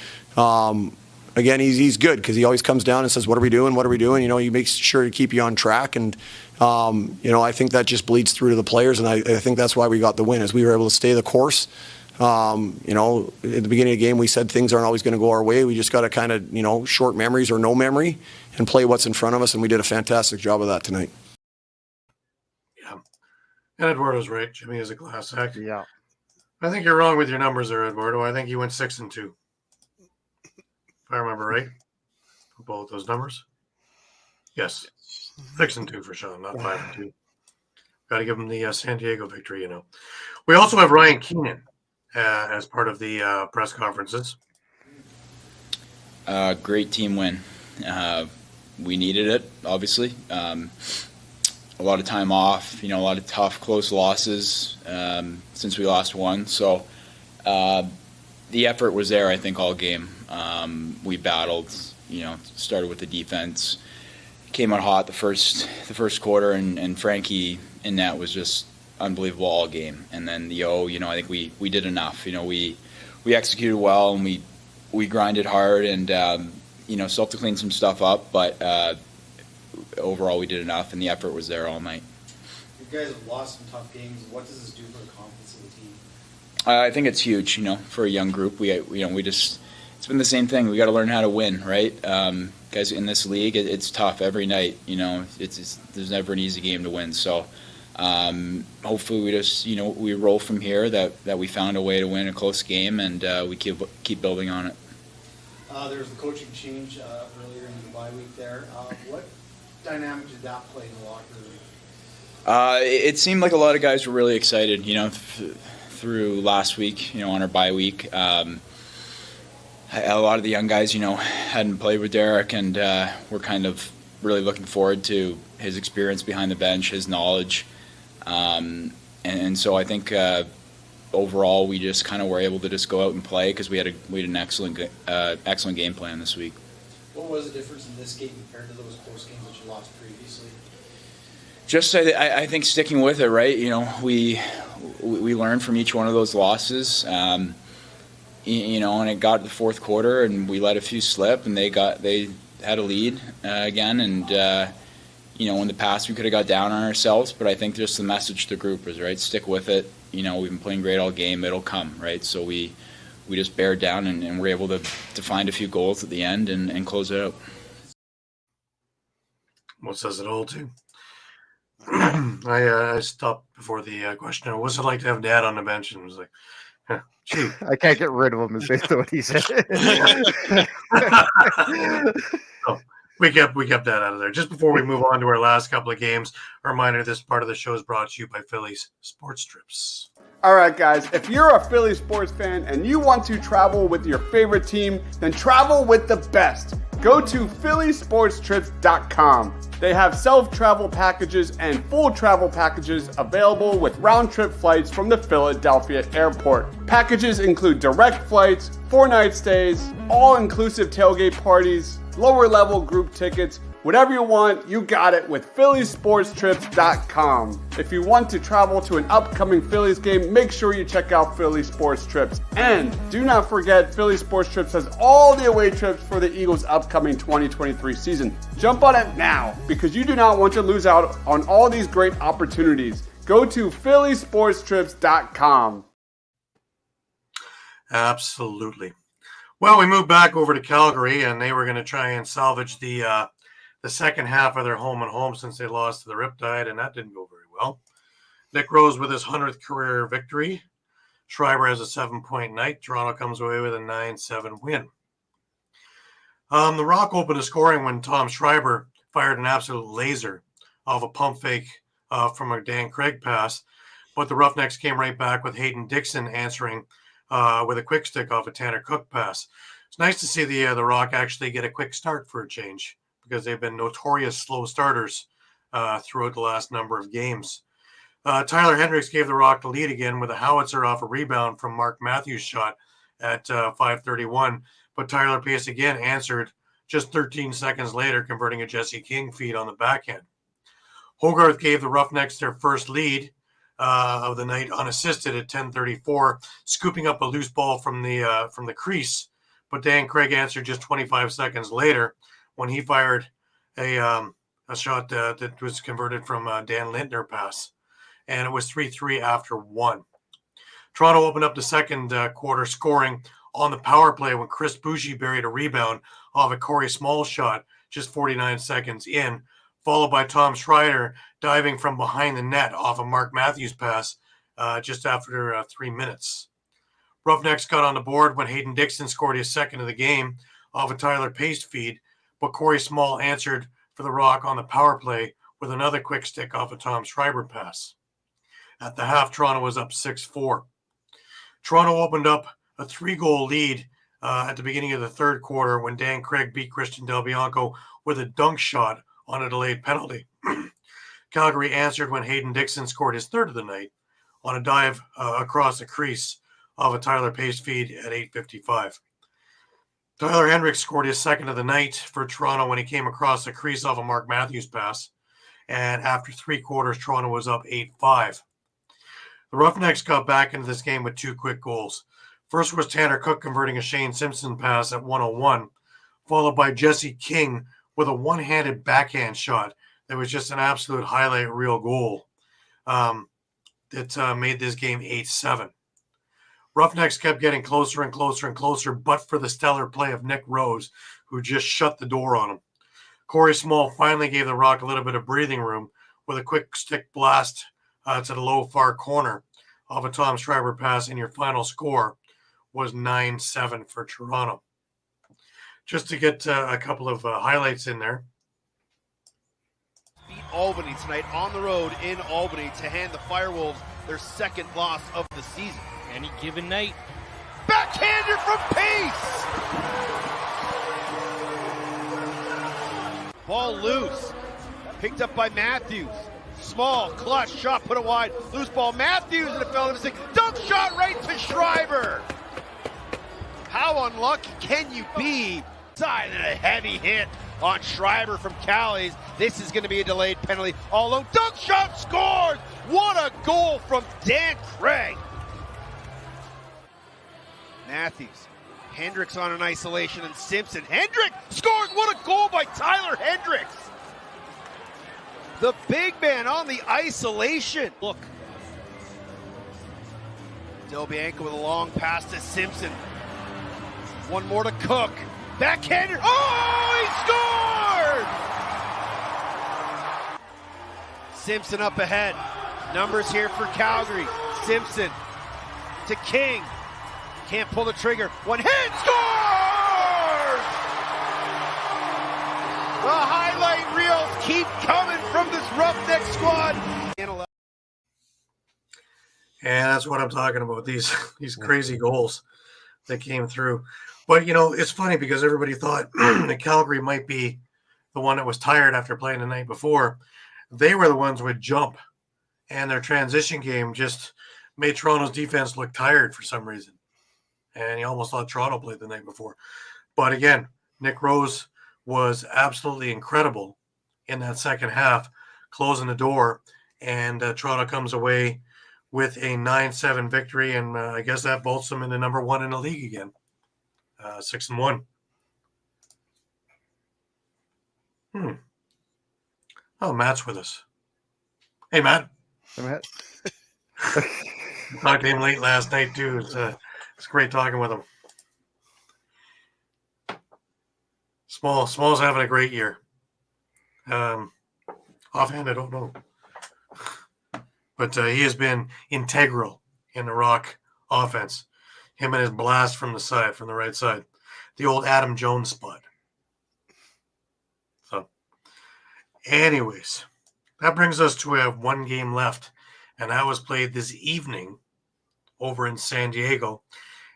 S6: again, he's good because he always comes down and says, "What are we doing? What are we doing?" He makes sure to keep you on track. And I think that just bleeds through to the players, and I think that's why we got the win, is we were able to stay the course. At the beginning of the game, we said things aren't always going to go our way. We just got to kind of, short memories or no memory and play what's in front of us, and we did a fantastic job of that tonight.
S1: Yeah. And Eduardo's right. Jimmy is a class act.
S2: Yeah.
S1: I think you're wrong with your numbers there, Eduardo. I think you went 6-2. If I remember right. Both those numbers. Yes. 6-2 for Shawn, not 5-2. Got to give him the San Diego victory, We also have Ryan Keenan as part of the press conferences.
S12: Great team win. We needed it, obviously. A lot of time off, a lot of tough, close losses since we lost one. So the effort was there, I think, all game. We battled, started with the defense. Came out hot the first quarter, and Frankie in that was just unbelievable all game. And then I think we did enough. We executed well, and we grinded hard, and still have to clean some stuff up, but overall we did enough, and the effort was there all night.
S11: You guys have lost some tough games. What does this do for the confidence of the team?
S12: I think it's huge, for a young group. It's been the same thing. We got to learn how to win, right? Guys, in this league, it's tough every night. There's never an easy game to win. So hopefully we just, we roll from here. That we found a way to win a close game, and we keep building on it.
S11: There was the coaching change earlier in the bye week there. What dynamic did that play in the locker room?
S12: It seemed like a lot of guys were really excited. Through last week, on our bye week. A lot of the young guys, hadn't played with Derek, and we're kind of really looking forward to his experience behind the bench, his knowledge. And so I think overall we just kind of were able to just go out and play because we had an excellent game plan this week.
S11: What was the difference in this game compared to those close games that you lost previously?
S12: Just I think sticking with it, right? We learned from each one of those losses. And it got to the fourth quarter, and we let a few slip, and they had a lead again, and in the past we could have got down on ourselves, but I think just the message to the group is, right, stick with it. We've been playing great all game, it'll come, right? So we just bear down, and we're able to find a few goals at the end and close it out.
S1: What says it all, too? I stopped before the question of what's it like to have Dad on the bench, and it was like, gee,
S2: I can't get rid of him. Is basically what he said.
S1: So we kept that out of there. Just before we move on to our last couple of games, a reminder: this part of the show is brought to you by Phillies Sports Trips.
S4: All right, guys, if you're a Philly sports fan and you want to travel with your favorite team, then travel with the best. Go to phillysportstrips.com. They have self-travel packages and full travel packages available with round-trip flights from the Philadelphia airport. Packages include direct flights, 4-night stays, all-inclusive tailgate parties, lower-level group tickets. Whatever you want, you got it with phillysportstrips.com. If you want to travel to an upcoming Phillies game, make sure you check out Philly Sports Trips. And do not forget, Philly Sports Trips has all the away trips for the Eagles' upcoming 2023 season. Jump on it now, because you do not want to lose out on all these great opportunities. Go to phillysportstrips.com.
S1: Absolutely. Well, we moved back over to Calgary, and they were going to try and salvage the second half of their home and home since they lost to the Riptide, and that didn't go very well. Nick Rose with his 100th career victory. Schreiber has a 7-point night. Toronto comes away with a 9-7 win. The Rock opened the scoring when Tom Schreiber fired an absolute laser off a pump fake from a Dan Craig pass, but the Roughnecks came right back with Hayden Dixon answering with a quick stick off a Tanner Cook pass. It's nice to see the Rock actually get a quick start for a change, because they've been notorious slow starters throughout the last number of games. Tyler Hendricks gave the Rock the lead again with a howitzer off a rebound from Mark Matthews' shot at 5:31, but Tyler Pace again answered just 13 seconds later, converting a Jesse King feed on the backhand. Hogarth gave the Roughnecks their first lead of the night unassisted at 10:34, scooping up a loose ball from the crease, but Dan Craig answered just 25 seconds later when he fired a shot that was converted from a Dan Lintner pass, and it was 3-3 after one. Toronto opened up the second quarter scoring on the power play when Chris Bougie buried a rebound off a Corey Small shot just 49 seconds in, followed by Tom Schreiber diving from behind the net off a Mark Matthews pass just after 3 minutes. Roughnecks got on the board when Hayden Dixon scored his second of the game off a Tyler Pace feed, but Corey Small answered for the Rock on the power play with another quick stick off a Tom Schreiber pass. At the half, Toronto was up 6-4. Toronto opened up a 3-goal lead at the beginning of the third quarter when Dan Craig beat Christian Del Bianco with a dunk shot on a delayed penalty. Calgary answered when Hayden Dixon scored his third of the night on a dive across the crease of a Tyler Pace feed at 8:55. Tyler Hendricks scored his second of the night for Toronto when he came across the crease off a Mark Matthews pass, and after 3 quarters, Toronto was up 8-5. The Roughnecks got back into this game with 2 quick goals. First was Tanner Cook converting a Shane Simpson pass at 1:01, followed by Jesse King with a one-handed backhand shot that was just an absolute highlight reel goal that made this game 8-7. Roughnecks kept getting closer and closer and closer, but for the stellar play of Nick Rose, who just shut the door on him. Corey Small finally gave the Rock a little bit of breathing room with a quick stick blast to the low far corner of a Tom Schreiber pass, and your final score was 9-7 for Toronto. Just to get a couple of highlights in there.
S14: Beat Albany tonight on the road in Albany to hand the Firewolves their second loss of the season.
S21: Any given night.
S14: Backhander from Pace! Ball loose. Picked up by Matthews. Small, clutch, shot put it wide. Loose ball, Matthews, and it fell into the stick. Dunk shot right to Schreiber. How unlucky can you be? Side and a heavy hit on Schreiber from Callies. This is going to be a delayed penalty. Although dunk shot scores! What a goal from Dan Craig. Matthews. Hendricks on an isolation and Simpson. Hendricks scores! What a goal by Tyler Hendricks! The big man on the isolation. Look. Del Bianco with a long pass to Simpson. One more to Cook. Backhander. Oh, he scored! Simpson up ahead. Numbers here for Calgary. Simpson to King. Can't pull the trigger. One hit, scores! The highlight reels keep coming from this Roughneck squad.
S1: And that's what I'm talking about. These crazy goals that came through. But, it's funny because everybody thought that Calgary might be the one that was tired after playing the night before. They were the ones with jump, and their transition game just made Toronto's defense look tired for some reason. And you almost thought Toronto played the night before. But again, Nick Rose was absolutely incredible in that second half, closing the door, and Toronto comes away with a 9-7 victory, and I guess that vaults them into number one in the league again, 6-1. Oh, Matt's with us. Hey, Matt.
S2: Hey, Matt.
S1: Talked to him late last night too. It's great talking with him. Small's having a great year. Offhand, I don't know. But he has been integral in the Rock offense. Him and his blast from the right side. The old Adam Jones spot. So, anyways, that brings us to one game left. And that was played this evening over in San Diego.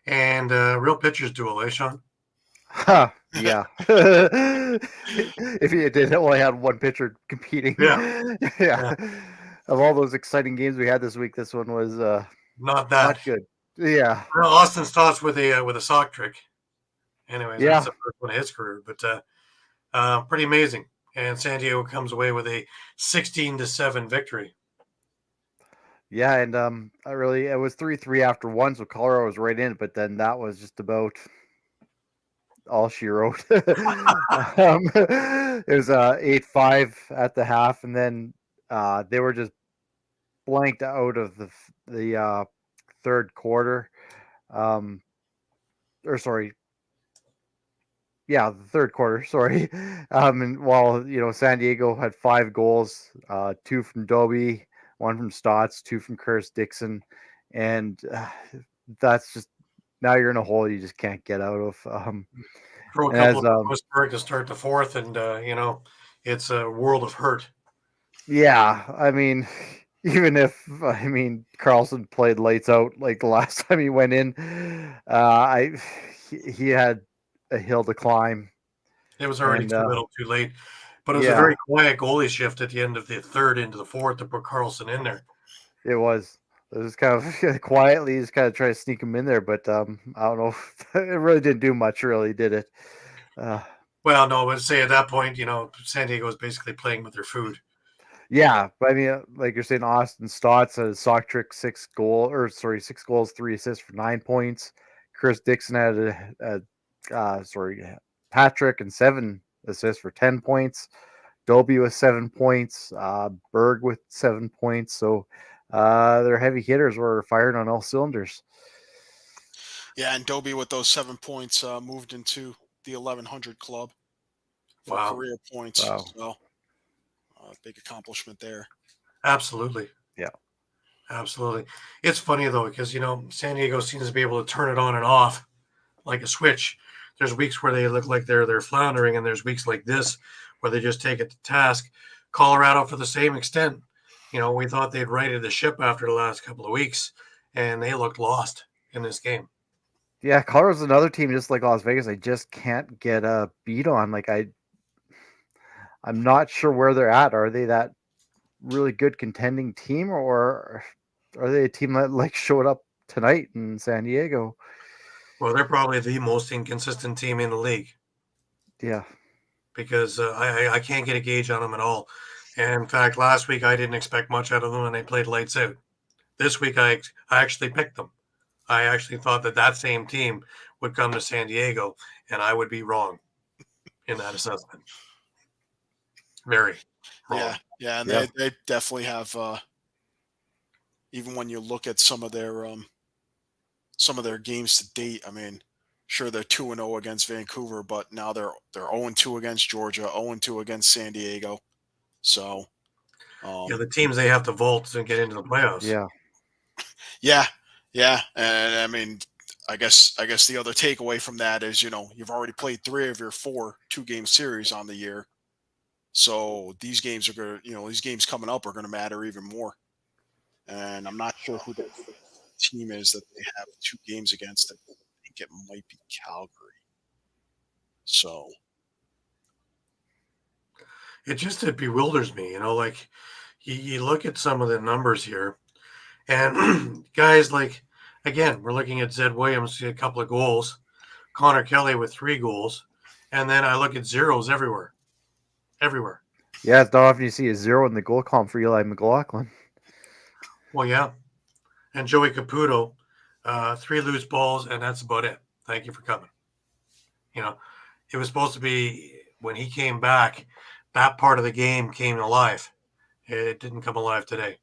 S1: And real pitchers duel, Shawn?
S2: Yeah. If you did only had one pitcher competing. Yeah. Of all those exciting games we had this week, this one was
S1: not
S2: good. Yeah.
S1: Well, Austin starts with a sock trick. Anyways, that's the first one of his career, but pretty amazing. And San Diego comes away with a 16-7 victory.
S2: Yeah, and it was 3-3 after one, so Colorado was right in it, but then that was just about all she wrote. It was 8-5 at the half, and then they were just blanked out of the third quarter. The third quarter. Sorry. And while San Diego had 5 goals, 2 from Dobie, 1 from Stotts, 2 from Curtis Dixon, and that's just now you're in a hole you just can't get out of.
S1: Throw a couple of Kostiuk to start the fourth, and it's a world of hurt.
S2: Yeah, I mean, even if Carlson played lights out like the last time he went in, he had a hill to climb.
S1: It was already too little, too late. But it was a very quiet goalie shift at the end of the third into the fourth to put Carlson in there.
S2: It was kind of quietly, just kind of try to sneak him in there, but I don't know. It really didn't do much, really, did it?
S1: Well, no, but say at that point, San Diego was basically playing with their food.
S2: Yeah, but I mean, like you're saying, Austin Stotts had a sock trick, 6 goals, 3 assists for 9 points. Chris Dixon had Patrick and 7 assists for 10 points. Dobie with 7 points. Berg with 7 points. So their heavy hitters were firing on all cylinders.
S7: Yeah, and Dobie with those 7 points moved into the 1100 club for career points.
S2: Wow.
S7: So big accomplishment there.
S1: Absolutely.
S2: Yeah.
S1: Absolutely. It's funny, though, because, San Diego seems to be able to turn it on and off like a switch. There's weeks where they look like they're floundering, and there's weeks like this where they just take it to task. Colorado, for the same extent, we thought they'd righted the ship after the last couple of weeks, and they looked lost in this game.
S2: Yeah, Colorado's another team just like Las Vegas. I just can't get a beat on. Like I'm not sure where they're at. Are they that really good contending team, or are they a team that showed up tonight in San Diego?
S1: Well, they're probably the most inconsistent team in the league.
S2: Yeah.
S1: Because I can't get a gauge on them at all. And in fact, last week I didn't expect much out of them, and they played lights out. This week I actually picked them. I actually thought that same team would come to San Diego, and I would be wrong in that assessment. Very wrong.
S7: Yeah, and they definitely have. Even when you look at some of their games to date, I mean, sure they're 2-0 against Vancouver, but now they're 0-2 against Georgia, 0-2 against San Diego. So,
S1: Yeah, the teams they have to vault and get into the playoffs.
S7: Yeah. And I mean, I guess the other takeaway from that is, you've already played 3 of your 4 2-game series on the year. So these games are going to, these games coming up are going to matter even more. And I'm not sure who the team is that they have 2 games against. I think it might be Calgary. So
S1: It bewilders me, like you look at some of the numbers here, and guys like, again, we're looking at Zed Williams, a couple of goals, Connor Kelly with 3 goals, and then I look at zeros everywhere.
S2: Yeah, it's not often you see a 0 in the goal column for Eli McLaughlin.
S1: Well, yeah. And Joey Caputo, 3 loose balls, and that's about it. Thank you for coming. It was supposed to be when he came back, that part of the game came alive. It didn't come alive today.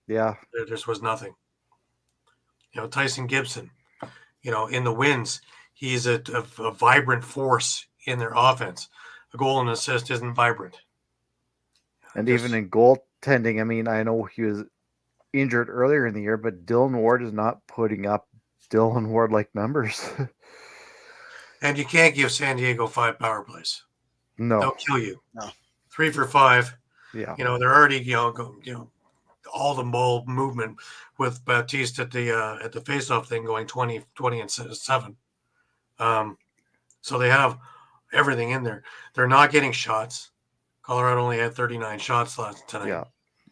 S2: Yeah.
S1: There just was nothing. Tyson Gibson, in the wins, he's a vibrant force in their offense. A goal and assist isn't vibrant.
S2: And even in goaltending, I mean, I know he was injured earlier in the year, but Dylan Ward is not putting up Dylan Ward-like numbers.
S1: And you can't give San Diego 5 power plays.
S2: No.
S1: They'll kill you.
S7: No.
S1: 3 for 5.
S2: Yeah.
S1: They're already, all the ball movement with Baptiste at the faceoff thing going 20 and 7. So they have everything in there. They're not getting shots. Colorado only had 39 shots tonight.
S2: Yeah.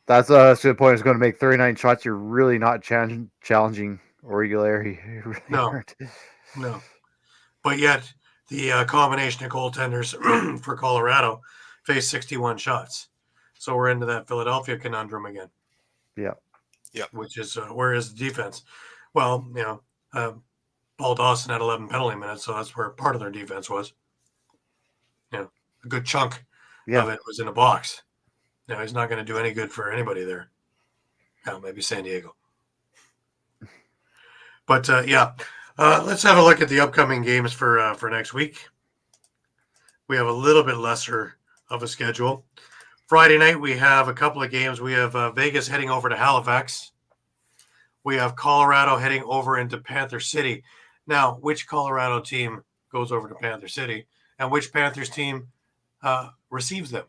S2: That's a good point. It's going to make 39 shots. You're really not challenging regularity. Really
S1: No. But yet, the combination of goaltenders for Colorado faced 61 shots. So we're into that Philadelphia conundrum again.
S2: Yeah.
S1: Which is, where is the defense? Well, Paul Dawson had 11 penalty minutes, so that's where part of their defense was. A good chunk of it was in a box. He's not going to do any good for anybody there. Maybe San Diego. But, let's have a look at the upcoming games for next week. We have a little bit lesser of a schedule. Friday night, we have a couple of games. We have Vegas heading over to Halifax. We have Colorado heading over into Panther City. Now, which Colorado team goes over to Panther City, and which Panthers team receives them?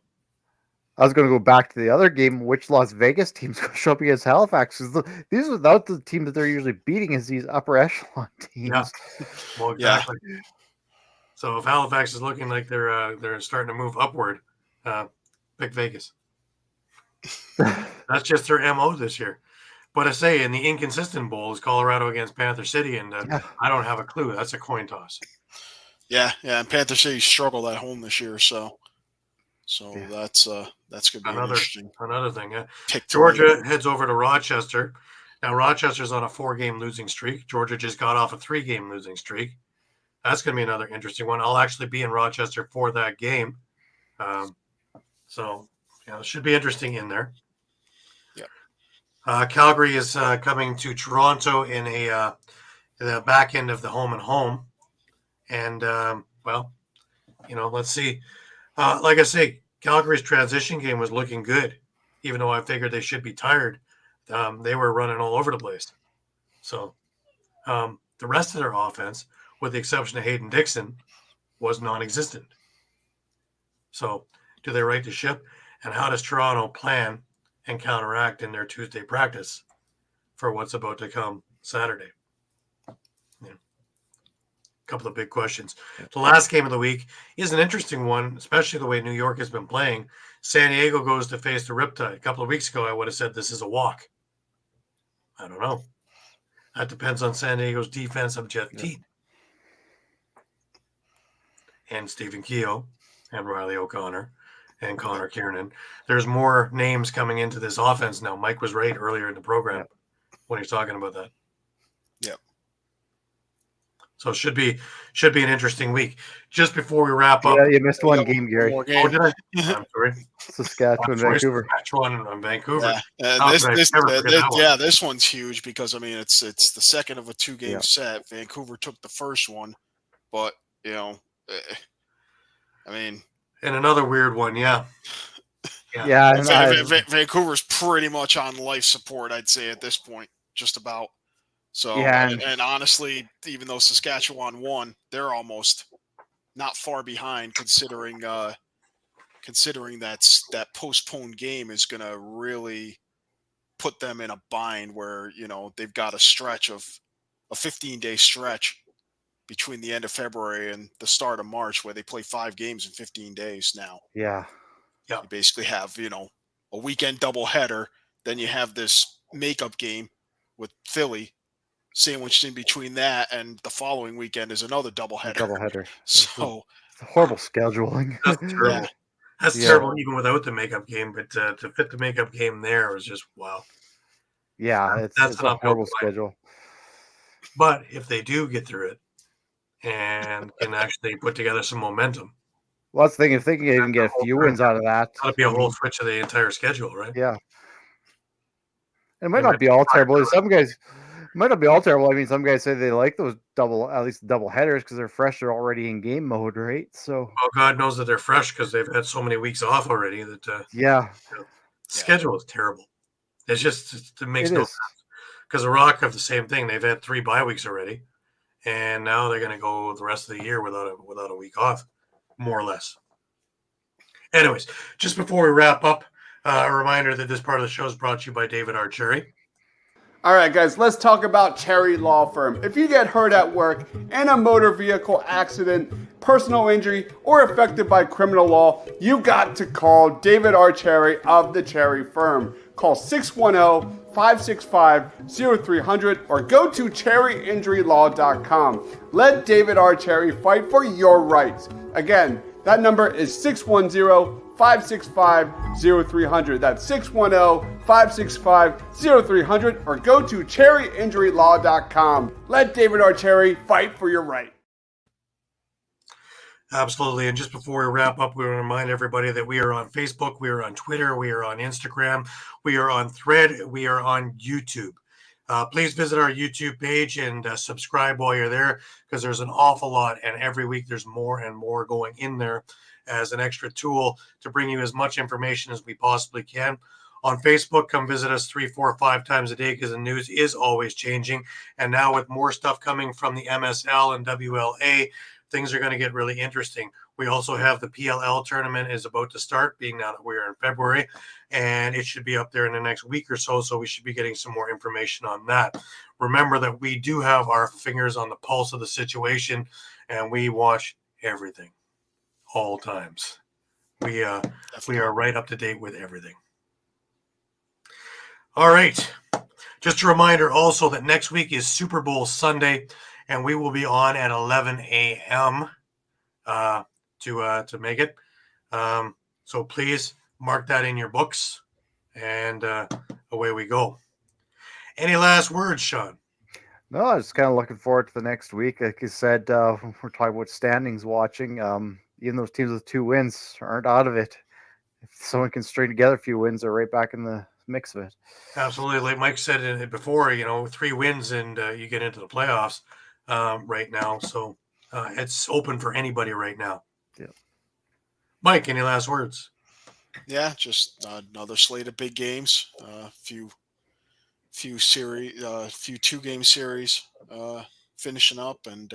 S2: I was going to go back to the other game. Which Las Vegas teams show up against Halifax? These are without the team that they're usually beating is these upper echelon teams.
S1: Yeah. Well, exactly. Yeah. So if Halifax is looking like they're starting to move upward, pick Vegas. That's just their MO this year. But I say in the inconsistent bowl is Colorado against Panther City, and I don't have a clue. That's a coin toss.
S7: Yeah, and Panther City struggled at home this year, so that's going to be interesting.
S1: Another thing, yeah. Georgia heads over to Rochester. Now Rochester's on a 4-game losing streak. Georgia just got off a 3-game losing streak. That's going to be another interesting one. I'll actually be in Rochester for that game, so it should be interesting in there. Calgary is coming to Toronto in the back end of the home and home. And, let's see. Like I say, Calgary's transition game was looking good, even though I figured they should be tired. They were running all over the place. So the rest of their offense, with the exception of Hayden Dixon, was non-existent. So do they right the ship? And how does Toronto plan and counteract in their Tuesday practice for what's about to come Saturday? Couple of big questions. The last game of the week is an interesting one, especially the way New York has been playing. San Diego goes to face the Riptide. A couple of weeks ago, I would have said this is a walk. I don't know. That depends on San Diego's defense of Jeff Teat and Stephen Keogh and Riley O'Connor and Connor Kiernan. There's more names coming into this offense now. Mike was right earlier in the program when he's talking about that.
S7: Yep.
S1: So it should be an interesting week. Just before we wrap up.
S2: Yeah, you missed one game, Gary.
S1: Oh, did I? I'm sorry.
S2: Saskatchewan, Vancouver.
S1: Saskatchewan and Vancouver.
S7: This one's huge because, I mean, it's the second of a 2-game set. Vancouver took the first one, but, I mean.
S1: And another weird one, yeah.
S2: Yeah, and
S7: Vancouver's pretty much on life support, I'd say, at this point, just about. So,
S2: Yeah,
S7: and honestly, even though Saskatchewan won, they're almost not far behind, considering that postponed game is going to really put them in a bind where, they've got a 15-day stretch between the end of February and the start of March where they play 5 games in 15 days now.
S2: Yeah.
S7: You basically have, a weekend doubleheader. Then you have this makeup game with Philly sandwiched in between that, and the following weekend is another doubleheader. So
S2: horrible scheduling.
S1: That's terrible.
S7: Yeah.
S1: That's terrible even without the makeup game, but to fit the makeup game there was just wow.
S2: Yeah, it's
S1: That's
S2: a horrible schedule.
S1: But if they do get through it and can actually put together some momentum.
S2: Well, that's the thing. If they can even get a few wins out of that,
S1: that'll be a whole switch of the entire schedule, right?
S2: Yeah. It might not be all terrible. Some guys might not be all terrible. I mean, some guys say they like those at least double headers because they're fresh. They're already in game mode, right? So,
S1: well, God knows that they're fresh because they've had so many weeks off already. That
S2: the
S1: schedule is terrible. It makes no sense. Because the Rock have the same thing. They've had 3 bye weeks already, and now they're going to go the rest of the year without a week off, more or less. Anyways, just before we wrap up, a reminder that this part of the show is brought to you by David R. Cherry.
S4: All right, guys, let's talk about Cherry Law Firm. If you get hurt at work in a motor vehicle accident, personal injury, or affected by criminal law, you got to call David R. Cherry of the Cherry Firm. Call 610-565-0300 or go to cherryinjurylaw.com. Let David R. Cherry fight for your rights. Again, that number is 610-565-0300. That's 610-565-0300 or go to cherryinjurylaw.com. Let David R. Cherry fight for your right.
S1: Absolutely. And just before we wrap up, we want to remind everybody that we are on Facebook, we are on Twitter, we are on Instagram, we are on Thread, we are on YouTube. Please visit our YouTube page and subscribe while you're there because there's an awful lot. And every week there's more and more going in there as an extra tool to bring you as much information as we possibly can. On Facebook, come visit us 3, 4, 5 times a day because the news is always changing. And now with more stuff coming from the MSL and WLA, things are going to get really interesting. We also have the PLL tournament is about to start, being now that we're in February, and it should be up there in the next week or so, so we should be getting some more information on that. Remember that we do have our fingers on the pulse of the situation, and we watch everything, all times. We are right up to date with everything. All right. Just a reminder also that next week is Super Bowl Sunday, and we will be on at 11 a.m. To make it. So please mark that in your books, and away we go. Any last words, Shawn?
S2: No, I was kind of looking forward to the next week. Like you said, we're talking about standings watching. Even those teams with 2 wins aren't out of it. If someone can string together a few wins, they're right back in the mix of it.
S1: Absolutely. Like Mike said it before, 3 wins and you get into the playoffs right now. So it's open for anybody right now.
S2: Yeah.
S1: Mike, any last words?
S7: Yeah, just another slate of big games. Few 2-game series finishing up, and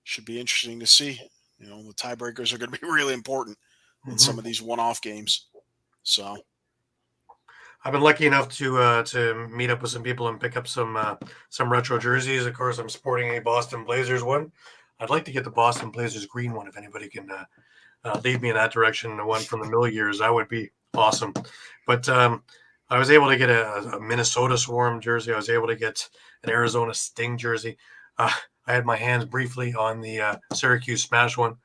S7: should be interesting to see. The tiebreakers are going to be really important in some of these one-off games. So
S1: I've been lucky enough to meet up with some people and pick up some retro jerseys. Of course, I'm sporting a Boston Blazers one. I'd like to get the Boston Blazers green one if anybody can lead me in that direction. The one from the mill years, that would be awesome. But I was able to get a Minnesota Swarm jersey. I was able to get an Arizona Sting jersey. I had my hands briefly on the Syracuse Smash one.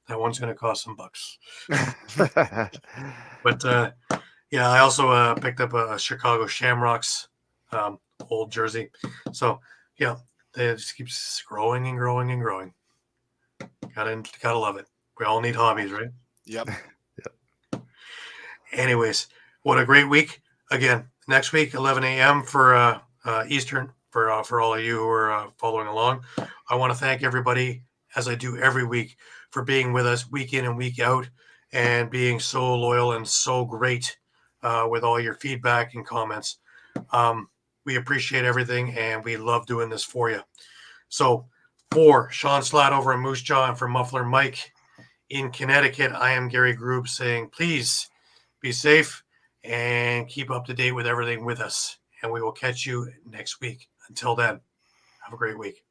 S1: That one's going to cost some bucks. But yeah, I also picked up a Chicago Shamrocks old jersey. So yeah, it just keeps growing and growing and growing. Gotta love it. We all need hobbies, right?
S7: Yep.
S1: Anyways, what a great week. Again, next week, 11 a.m. for Eastern, for all of you who are following along. I want to thank everybody, as I do every week, for being with us week in and week out and being so loyal and so great with all your feedback and comments. We appreciate everything, and we love doing this for you. So for Shawn Slaght over in Moose Jaw and for Muffler Mike in Connecticut, I am Gary Groob saying, please be safe and keep up to date with everything with us. And we will catch you next week. Until then, have a great week.